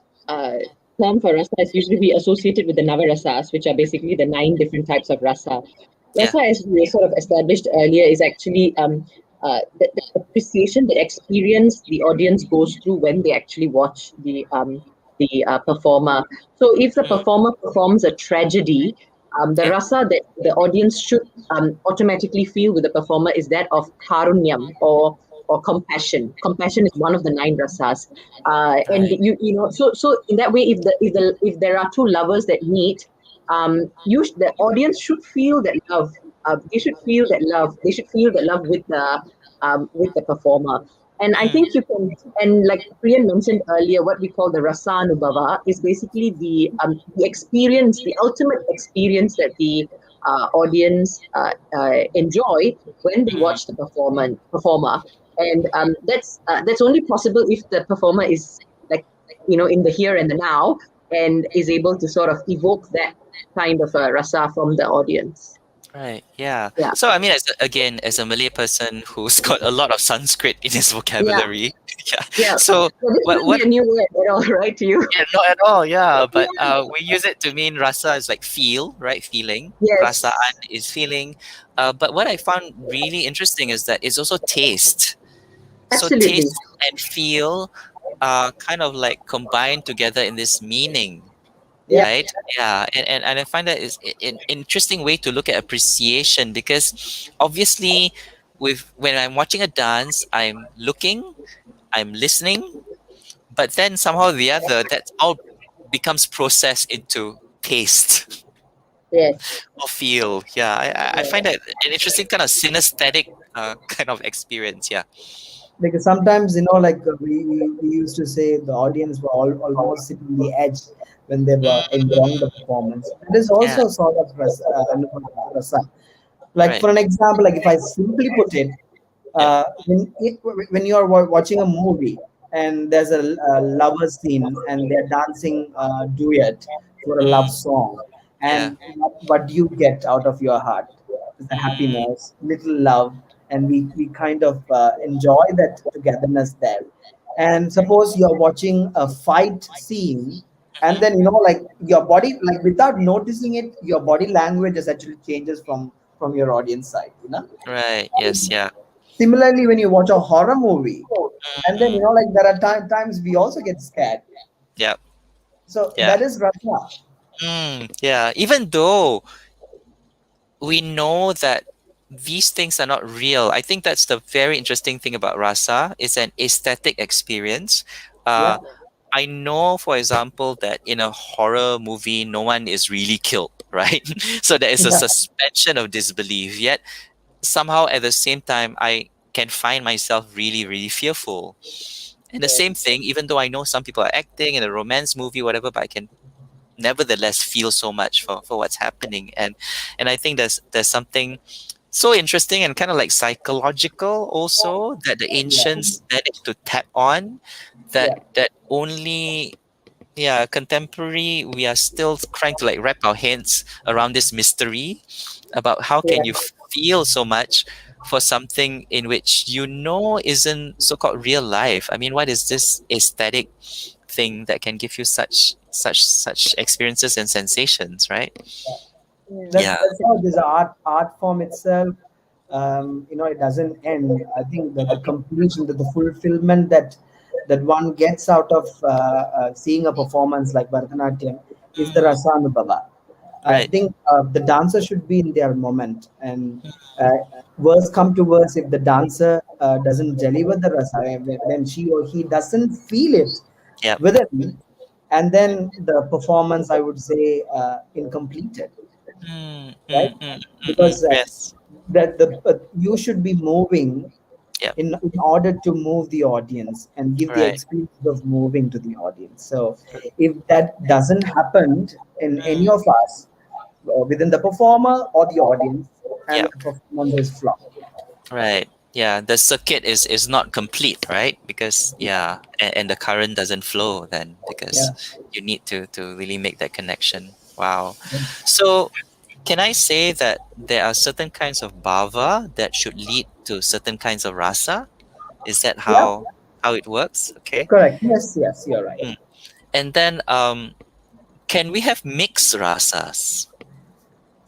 term for rasa is usually be associated with the navarasas, which are basically the 9 different types of rasa. Yeah. Rasa, as we sort of established earlier, is actually the appreciation, the experience the audience goes through when they actually watch the performer. So, if the Mm, performer performs a tragedy, the yeah. rasa that the audience should automatically feel with the performer is that of karunyam or compassion. Compassion is one of the 9 rasas, and Right. so in that way, if there are two lovers that meet, the audience should feel that love. They should feel that love. They should feel that love with the performer. And I Mm, think you can, and like Priyan mentioned earlier, what we call the rasa anubhava is basically the experience, the ultimate experience that the audience enjoy when they mm, watch the performer. And that's only possible if the performer is like in the here and the now, and is able to sort of evoke that kind of a rasa from the audience. right. Yeah. Yeah, So I mean, as a Malay person who's got a lot of Sanskrit in his yeah, vocabulary, yeah. yeah. So So this what wouldn't be what a new word at all, right, to you? yeah, not at all, yeah. But we use it to mean rasa is like feel, right? Feeling. Rasaan Yes, is feeling. But what I found really interesting is that it's also taste. So absolutely. taste and feel are kind of like combined together in this meaning, Yeah, Yeah. right? Yeah, and I find that is an interesting way to look at appreciation, because obviously, with when I'm watching a dance, I'm looking, I'm listening, but then somehow or the other, that all becomes processed into taste yes, or feel. Yeah, I find that an interesting kind of synesthetic kind of experience. Yeah. Because sometimes like we used to say the audience were almost sitting on the edge when they were enjoying the Mm, performance. That is yeah. also sort of rasa. Like Right. for an example, like if I simply put it, Yep. when you are watching a movie and there's a lover scene and they're dancing duet for a love Mm, song, yeah. and what do you get out of your heart? The Mm, happiness, little love, and we kind of enjoy that togetherness there. And suppose you're watching a fight scene, and mhm. then like your body, like without noticing it, your body language just actually changes from your audience side. Right. Yes. Yeah. Similarly, when you watch a horror movie, and then Mm, like there are times we also get scared. yep. So Yeah. that is rasa. Yeah. Even though we know that these things are not real, I think that's the very interesting thing about rasa. It's an aesthetic experience. Yeah, Uh, I know, for example, that in a horror movie, no one is really killed, right? So there is a yeah, suspension of disbelief. Yet somehow, at the same time, I can find myself really, really fearful. And the same yes, thing, even though I know some people are acting in a romance movie, whatever, but I can nevertheless feel so much for what's happening. And I think there's something so interesting and kind of like psychological also that the yeah, ancients managed to tap on, that yeah, only, yeah, contemporary, we are still trying to like wrap our heads around this mystery about how can you yeah. feel so much for something in which isn't so-called real life. I mean, what is this aesthetic thing that can give you such experiences and sensations, right? yeah, Yeah. That's how this art form itself. It doesn't end. I think that the completion, that the fulfillment that one gets out of seeing a performance like Bharatanatyam is the Mm, rasa anubhava. I right. think the dancer should be in their moment, and worse come to worse, if the dancer doesn't deliver the rasa, when she or he doesn't feel it Yep. within, and then the performance, I would say, incompleted, right? Because Yes. that the you should be moving Yep. in order to move the audience and give the Right. experience of moving to the audience. So if that doesn't happen in any Mm, of us, within the performer or the audience, and Yeah. the performance is flawed. Right. Yeah. The circuit is not complete, right? Because and the current doesn't flow then because Yeah. you need to really make that connection. Wow. So can I say that there are certain kinds of bhava that should lead to certain kinds of rasa? Is that Yeah. how it works? Okay. Correct. Yes. Yes. You're right. Mm. And then can we have mixed rasas?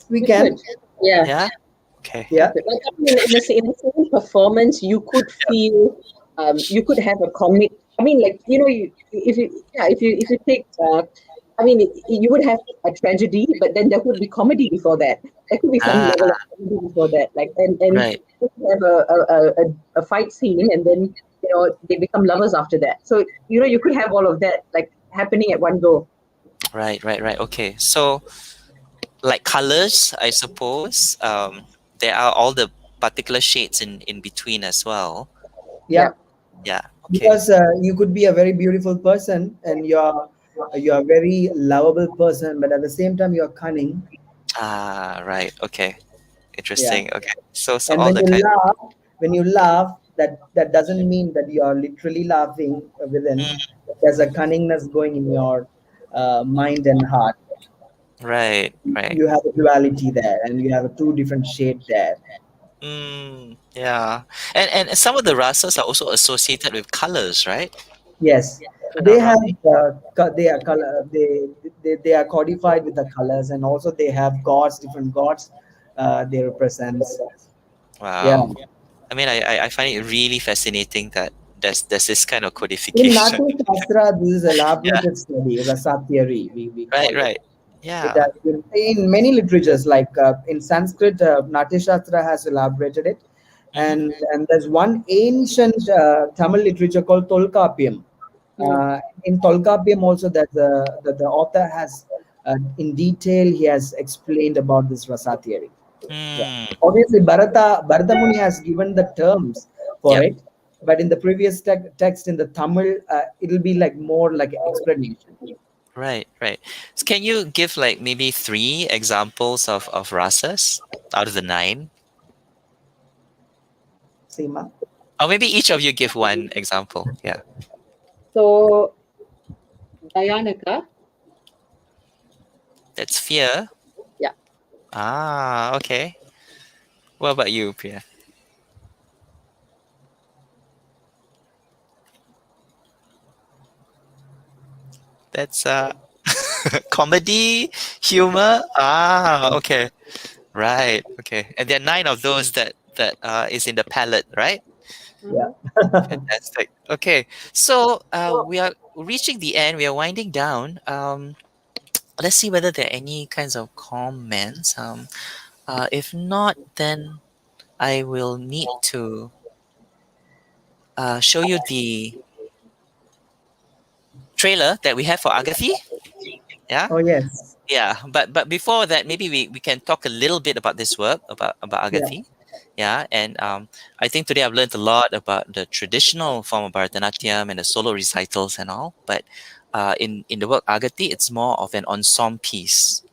We You can. could. Yeah. Yeah. Okay. Yeah. Like, I mean, in the same performance, you could feel, you could have a comic. I mean, like, if you take, I mean, you would have a tragedy, but then there would be comedy before that. There could be some Ah, level of comedy before that, like, and right. you could have a fight scene, and then they become lovers after that. So you could have all of that like happening at one go. Right. Okay. So like colors, I suppose. There are all the particular shades in between as well. Yeah. Yeah. Okay. Because you could be a very beautiful person, and you're a very lovable person, but at the same time you're cunning. Ah, right. Okay. Yeah. Interesting. Okay. So And all the kind. when you laugh, that doesn't mean that you are literally laughing within. Mm, There's a cunningness going in your mind and heart. right. Right. You have a duality there, and you have a two different shade there. Yeah. And some of the rasas are also associated with colors, right? Yes, If I'm they not wrong. have they are color they are codified with the colors, and also they have gods, different gods they represents. Yeah. Wow. I mean, I find it really fascinating that there's this kind of In codification. Natya Shastra, this is Yeah. elaborated study, Rasa theory, we call Right. it. Right. It Yeah. has been in many literatures, like in Sanskrit, Natya Shastra has elaborated it, Mm-hmm. and there's one ancient Tamil literature called Tolkappiyam. In Tolkappiyam also, that the author has in detail he has explained about this Rasa theory. Yeah. Hmm. Obviously, Bharata Muni has given the terms for Yeah. it, but in the previous text in the Tamil, it'll be like more like an explanation. Right. Right. So can you give like maybe 3 examples of rasas out of the 9? Seema. Or maybe each of you give one example. Yeah. So Dayanaka, That's fear. yeah. Ah, okay. What about you, Priya? That's comedy, humor. Ah, okay. Right. Okay. And there are 9 of those that is in the palette, right? Yeah. Fantastic. Okay. So we are reaching the end. We are winding down. Let's see whether there are any kinds of comments. If not, then I will need to show you the trailer that we have for Agathi. Yeah. Oh yes. Yeah, but before that, maybe we can talk a little bit about this work about Yeah. Agathi. Yeah, and I think today I've learned a lot about the traditional form of Bharatanatyam and the solo recitals and all. But in the work Agathi, it's more of an ensemble piece,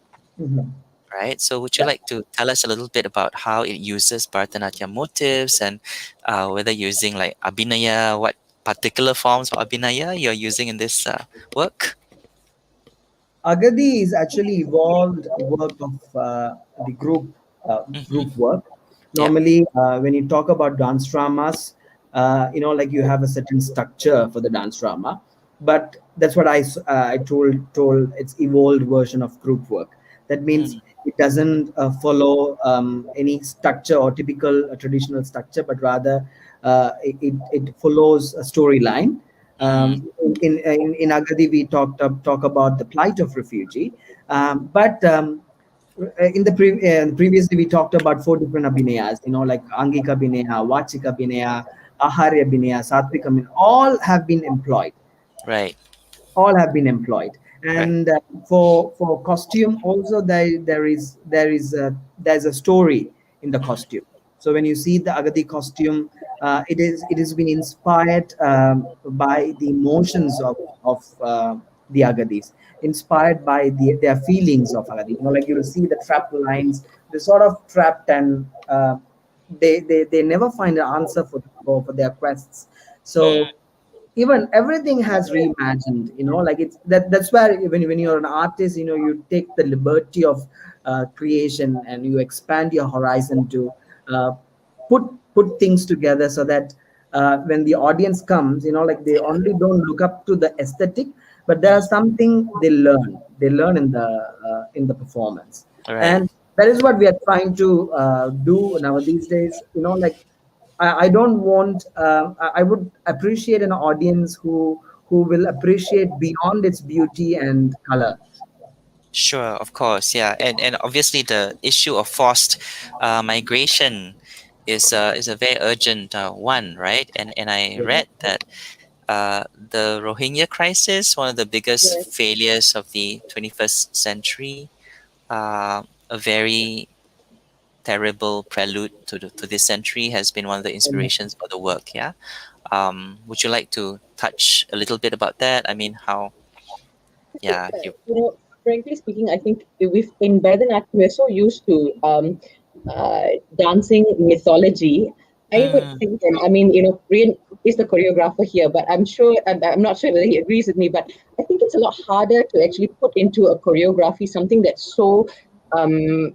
Mhm. right? So would you Yeah. like to tell us a little bit about how it uses Bharatanatyam motifs and whether using like Abhinaya, what particular forms of Abhinaya you're using in this work? Agathi is actually evolved work of the Hmm. group work. Yep. Normally, when you talk about dance dramas, like you have a certain structure for the dance drama, but that's what I told it's evolved version of group work. That means Mm, it doesn't follow any structure or typical traditional structure, but rather it follows a storyline. mm, In Agathi, we talk about the plight of refugee, but previously we talked about 4 different abhinayas, like Angika Abhinaya, Vachika Abhinaya, Aharya Abhinaya, Satvika Abhinaya, right. all have been employed. Right. And for costume also, there's a story in the Mhm. costume. So when you see the Agathi costume, it has been inspired by the emotions of the Agathis, inspired by their feelings of Agathi. Like you'll see the trapped lines, they're sort of trapped, and they never find an answer for their quests. Mm, So even everything has reimagined, like that's where when you're an artist, you take the liberty of creation, and you expand your horizon to uh, put put things together, so that when the audience comes, like they only don't look up to the aesthetic, but there's mm, something they learn in the performance. right. And that is what we are trying to do now these days, like I don't want. I would appreciate an audience who will appreciate beyond its beauty and color. Sure, of course, yeah, and obviously the issue of forced migration is a very urgent one, right? And I read that the Rohingya crisis, one of the biggest Yes. failures of the 21st century, a very terrible prelude to this century, has been one of the And inspirations for the work. Yeah. Would you like to touch a little bit about that? I mean, how? Yeah. You. Frankly speaking, I think in Bharatanatyam we're so used to dancing mythology. I would Mm, think, I mean, Priyan is the choreographer here, but I'm not sure whether he agrees with me, but I think it's a lot harder to actually put into a choreography something that's so um,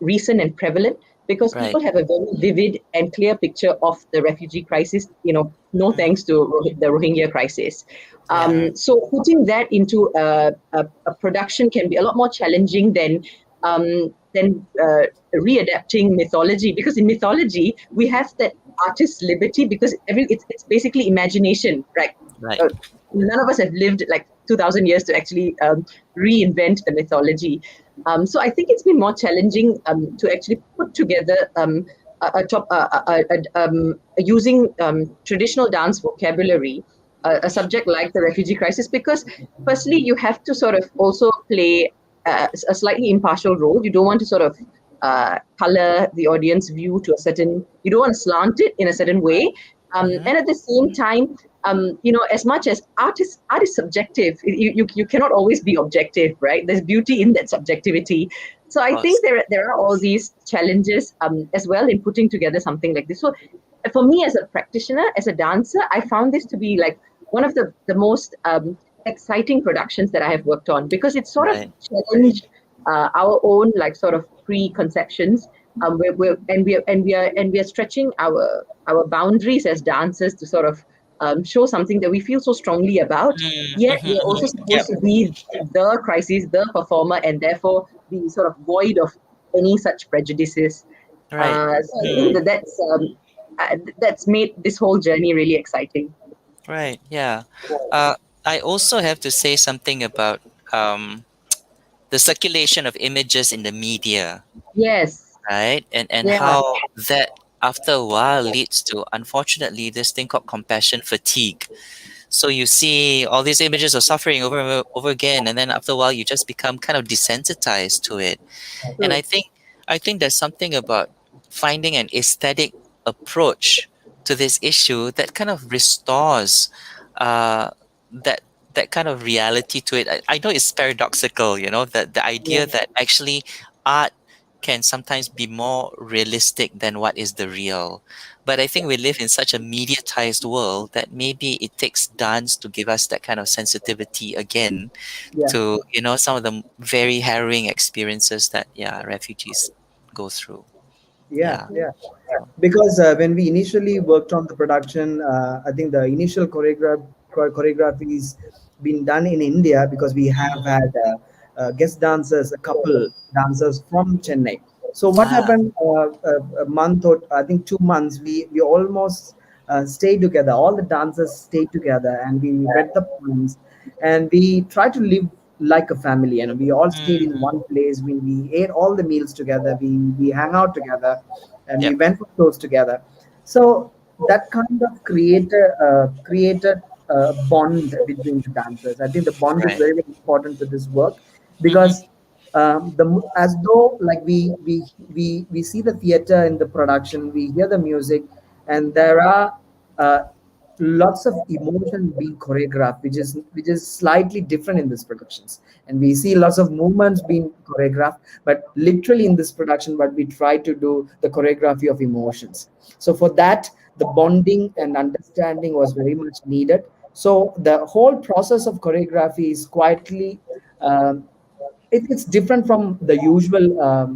recent and prevalent, because right. people have a very vivid and clear picture of the refugee crisis, no Mm, thanks to the Rohingya crisis. yeah. So putting that into a production can be a lot more challenging than readapting mythology, because in mythology we have that artist's liberty, because it's basically imagination, right? Right. Uh, None of us have lived like 2,000 years to actually reinvent the mythology. So I think it's been more challenging to actually put together using traditional dance vocabulary, a subject like the refugee crisis, because firstly, you have to sort of also play a slightly impartial role. You don't want to sort of color the audience view to a certain, you don't want to slant it in a certain way. Mm-hmm. And at the same time, as much as art is subjective, you cannot always be objective, right? There's beauty in that subjectivity. So Of I think course. there are all these challenges as well in putting together something like this. So for me as a practitioner, as a dancer, I found this to be like one of the most exciting productions that I have worked on, because it sort of Right. challenged our own like sort of preconceptions. We are stretching our boundaries as dancers to sort of show something that we feel so strongly about. Mm, Yet mm-hmm, we're also mm-hmm. Yep. supposed to be the crisis, the performer, and therefore be sort of void of any such prejudices. Right. So I think Mm, that's made this whole journey really exciting. right. Yeah. Uh, I also have to say something about um, the circulation of images in the media, Yes. right? And Yeah. how that after a while leads to, unfortunately, this thing called compassion fatigue. So you see all these images of suffering over and over again, and then after a while you just become kind of desensitized to it. And True. I think there's something about finding an aesthetic approach to this issue that kind of restores uh, that that kind of reality to it. I know it's paradoxical, that the Yeah. idea that actually art can sometimes be more realistic than what is the real. But I think we live in such a mediatized world that maybe it takes dance to give us that kind of sensitivity again yeah, to some of the very harrowing experiences that refugees go through. yeah, Yeah. yeah. So, Because when we initially worked on the production, I think the initial choreography is been done in India, because we have mm, had guest dancers, a couple dancers from Chennai. So what ah, happened? A month, or I think 2 months, we almost stayed together. All the dancers stayed together, and we read the poems, and we tried to live like a family. And we all stayed in mm, one place. We ate all the meals together. We hang out together, and we yep. went for shows together. So that kind of created a bond between the dancers. I think the bond is Right. very, very important to this work, Mm-hmm. because as though like we see the theater in the production, we hear the music, and there are uh, lots of emotion being choreographed, which is slightly different in these productions. And we see lots of movements being choreographed, but literally in this production, what we try to do the choreography of emotions. So for that, the bonding and understanding was very much needed. So the whole process of choreography is quietly um, it's different from the usual uh,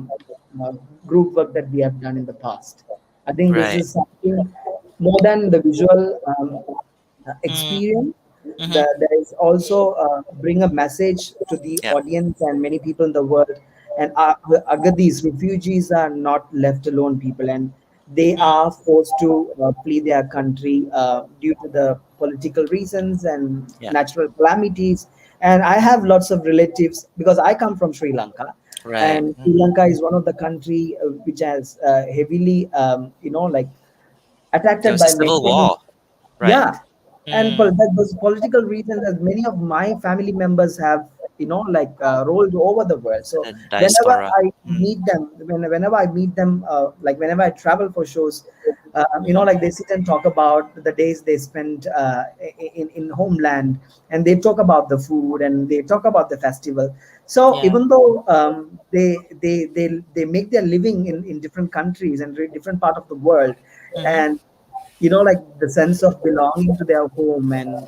group work that we have done in the past. I think this Right. is something more than the visual Mm, experience. mm-hmm. There is also bring a message to the Yeah. audience and many people in the world. And Agathis, refugees are not left alone people, and they Mm, are forced to flee their country due to the political reasons and yeah. natural calamities. And I have lots of relatives because I come from Sri Lanka, Right. and Sri Lanka is one of the country which has heavily, like There attracted was a by many civil many. war. Right. Yeah, and Mm, those political reasons, as many of my family members have, rolled over the world. So the whenever diaspora. I Mm, meet them, whenever I meet them, like whenever I travel for shows, mm-hmm. like they sit and talk about the days they spent in homeland, and they talk about the food and they talk about the festival. So Yeah. even though they make their living in different countries and different part of the world, Mm-hmm. and like the sense of belonging to their home, and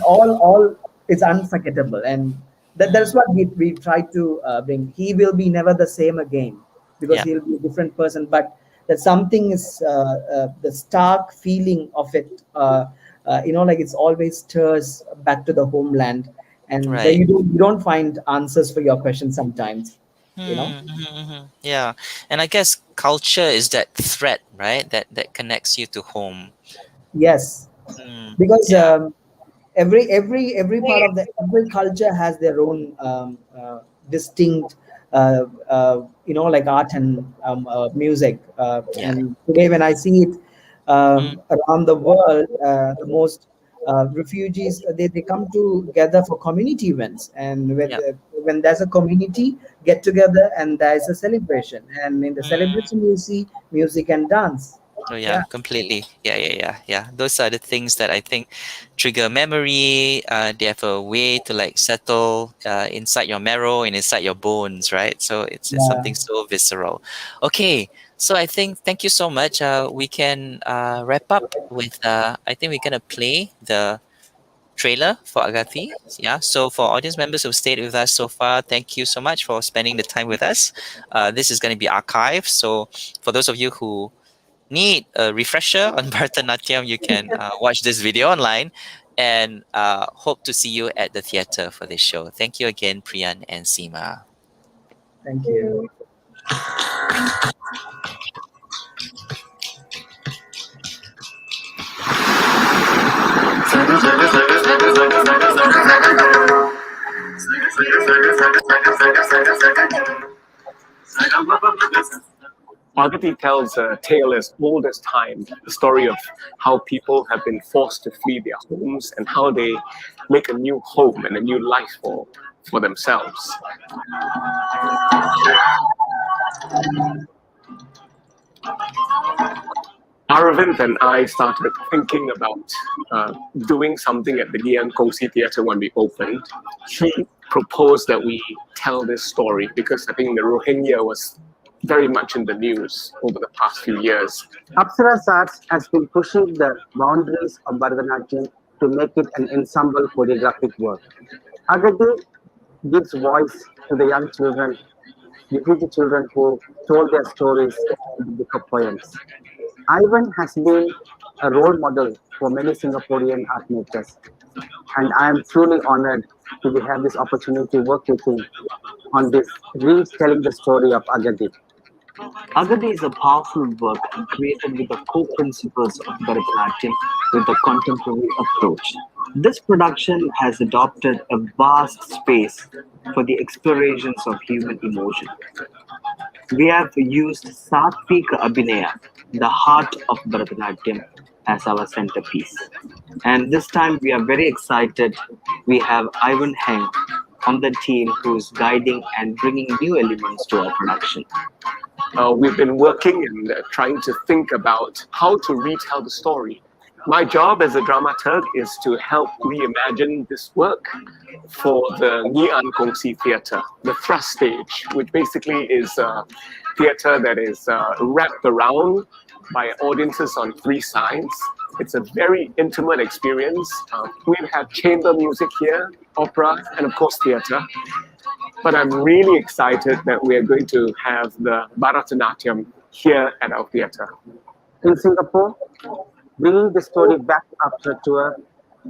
all it's unforgettable. And that's Mm, what we try to bring. He will be never the same again because yeah. he'll be a different person, but that something is the stark feeling of it, like it's always stirs back to the homeland, and there Right. you don't find answers for your questions sometimes, you know. Mm-hmm. Yeah. And I guess culture is that thread, right? That connects you to home. Yes, Mm, because yeah. every part of the every culture has their own distinct like art and music, Yeah. and today when I see it Mm, around the world, the most refugees, they come together for community events, and yeah. when there's a community get together and there's a celebration, and in the Mm. celebration you see music and dance. Oh yeah, Yeah. completely. Yeah. Those are the things that I think trigger memory. They have a way to like settle inside your marrow and inside your bones, right? So it's Yeah. something so visceral. Okay, so I think thank you so much. We can wrap up with. I think we're gonna play the trailer for Agathi. Yeah. So for audience members who've stayed with us so far, thank you so much for spending the time with us. This is going to be archived. So for those of you who need a refresher on Bharatanatyam, you can watch this video online and hope to see you at the theater for this show. Thank you again, Priyan and Seema. Thank you. Agathi tells a tale as old as time, the story of how people have been forced to flee their homes and how they make a new home and a new life for themselves. Aravind and I started thinking about doing something at the Ngee Ann Kongsi Theatre when we opened. He proposed that we tell this story because I think the Rohingya was very much in the news over the past few years. Apsaras Arts has been pushing the boundaries of Bharatanatyam to make it an ensemble choreographic work. Agathi gives voice to the young children, refugee children who told their stories in the book of poems. Ivan has been a role model for many Singaporean art makers, and I am truly honored to have this opportunity to work with him on this retelling the story of Agathi. Agathi is a powerful work created with the core principles of Bharatanatyam with a contemporary approach. This production has adopted a vast space for the explorations of human emotion. We have used Satvika Abhinaya, the heart of Bharatanatyam, as our centerpiece. And this time we are very excited. We have Ivan Heng on the team who is guiding and bringing new elements to our production. We've been working and trying to think about how to retell the story. my job as a dramaturg is to help reimagine this work for the Ngee Ann Kongsi Theatre, the thrust stage, which basically is a theatre that is wrapped around by audiences on three sides. It's a very intimate experience. We have chamber music here, opera, and of course theatre. But I'm really excited that we are going to have the Bharatanatyam here at our theatre. In Singapore, bringing the story back after a tour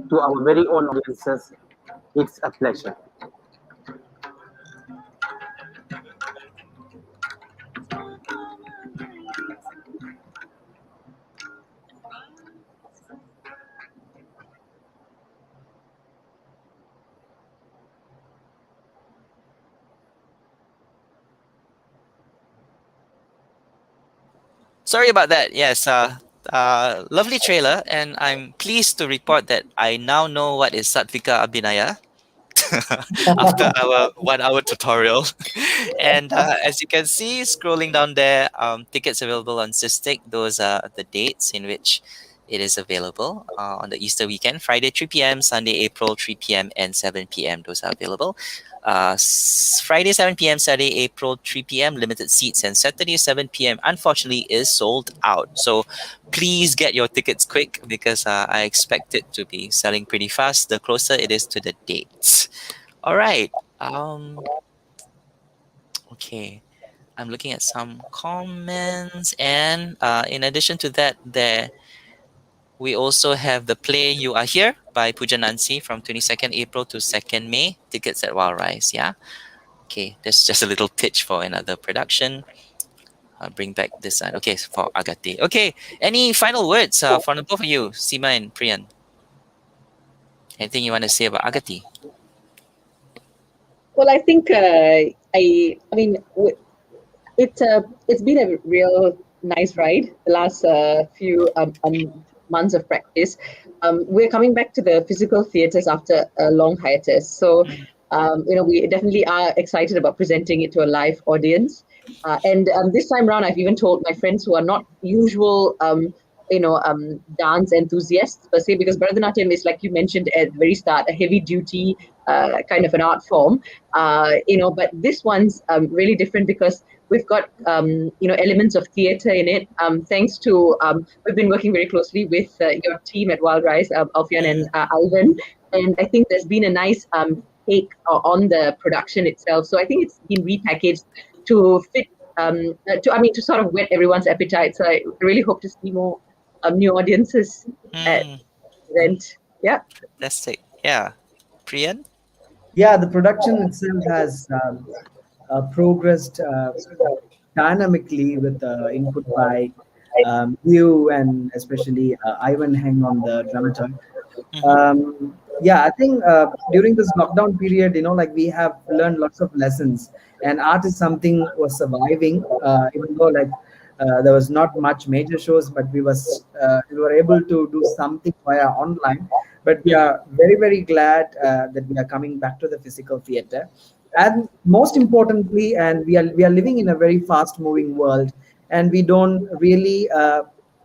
to our very own audiences, it's a pleasure. Sorry about that. Yes, lovely trailer, and I'm pleased to report that I now know what is Sattvika Abhinaya after our 1 hour tutorial. And as you can see, scrolling down there, tickets available on Cystic. Those are the dates in which it is available on the Easter weekend. Friday 3 p.m., Sunday April 3 p.m., and 7 p.m. Those are available. Friday 7 p.m., Saturday April 3 p.m. limited seats, and Saturday 7 p.m. unfortunately is sold out. So please get your tickets quick because I expect it to be selling pretty fast the closer it is to the dates. All right. Okay. I'm looking at some comments, and in addition to that, we also have the play You Are Here by Puja Nancy from 22nd April to 2nd May. Tickets at Wild Rise, yeah? Okay, that's just a little pitch for another production. I'll bring back this one. Okay, for Agathi. Okay, any final words from the both of you, Sima and Priyan? Anything you want to say about Agathi? Well, I think it's been a real nice ride the last few months of practice. We're coming back to the physical theatres after a long hiatus, so we definitely are excited about presenting it to a live audience. And this time around, I've even told my friends who are not usual dance enthusiasts per se, because Bharatanatyam is, like you mentioned at the very start, a heavy duty kind of an art form, but this one's really different because we've got elements of theatre in it. Thanks to we've been working very closely with your team at Wild Rise, Alfian and Ivan, and I think there's been a nice take on the production itself. So I think it's been repackaged to fit to sort of whet everyone's appetite. So I really hope to see more new audiences at the event. Yeah. Fantastic. Yeah. Priyan? Yeah, the production itself has progressed dynamically with input by you and especially Ivan Heng on the dramaturg. Yeah, I think during this lockdown period, we have learned lots of lessons, and art is something was surviving, even though there was not much major shows, but we were able to do something via online. But we are very, very glad that we are coming back to the physical theater, and most importantly, and we are living in a very fast moving world, and we don't really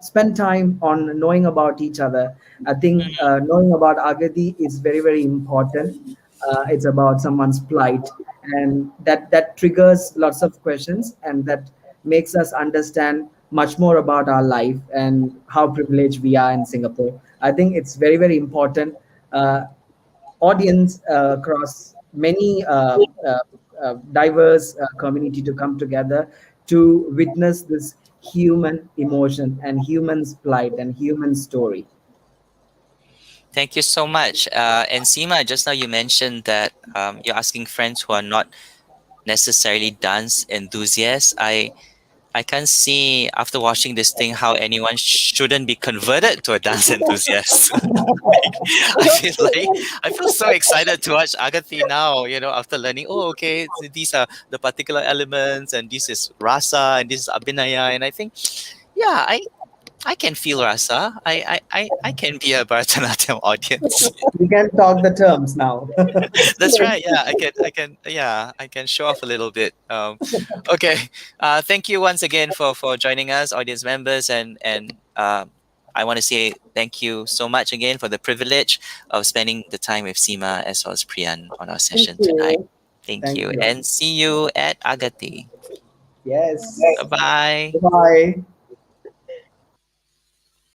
spend time on knowing about each other. I think knowing about Agathi is very, very important. It's about someone's plight, and that triggers lots of questions, and that makes us understand much more about our life and how privileged we are in Singapore. I think it's very, very important. Audience across many diverse community to come together to witness this human emotion and human's plight and human story. Thank you so much. And Seema, just now you mentioned that you're asking friends who are not necessarily dance enthusiasts. I can't see after watching this thing how anyone shouldn't be converted to a dance enthusiast. I feel so excited to watch Agathi now, after learning, okay, these are the particular elements, and this is Rasa, and this is Abhinaya, and I think, yeah, I can feel Rasa. I can be a Bharatanatyam audience. We can talk the terms now. That's right. Yeah, I can show off a little bit. Okay. Thank you once again for joining us, audience members, and I want to say thank you so much again for the privilege of spending the time with Sima as well as Priyan on our session tonight. Thank Thank you. you. And see you at Agathi. Yes. Bye-bye. Bye.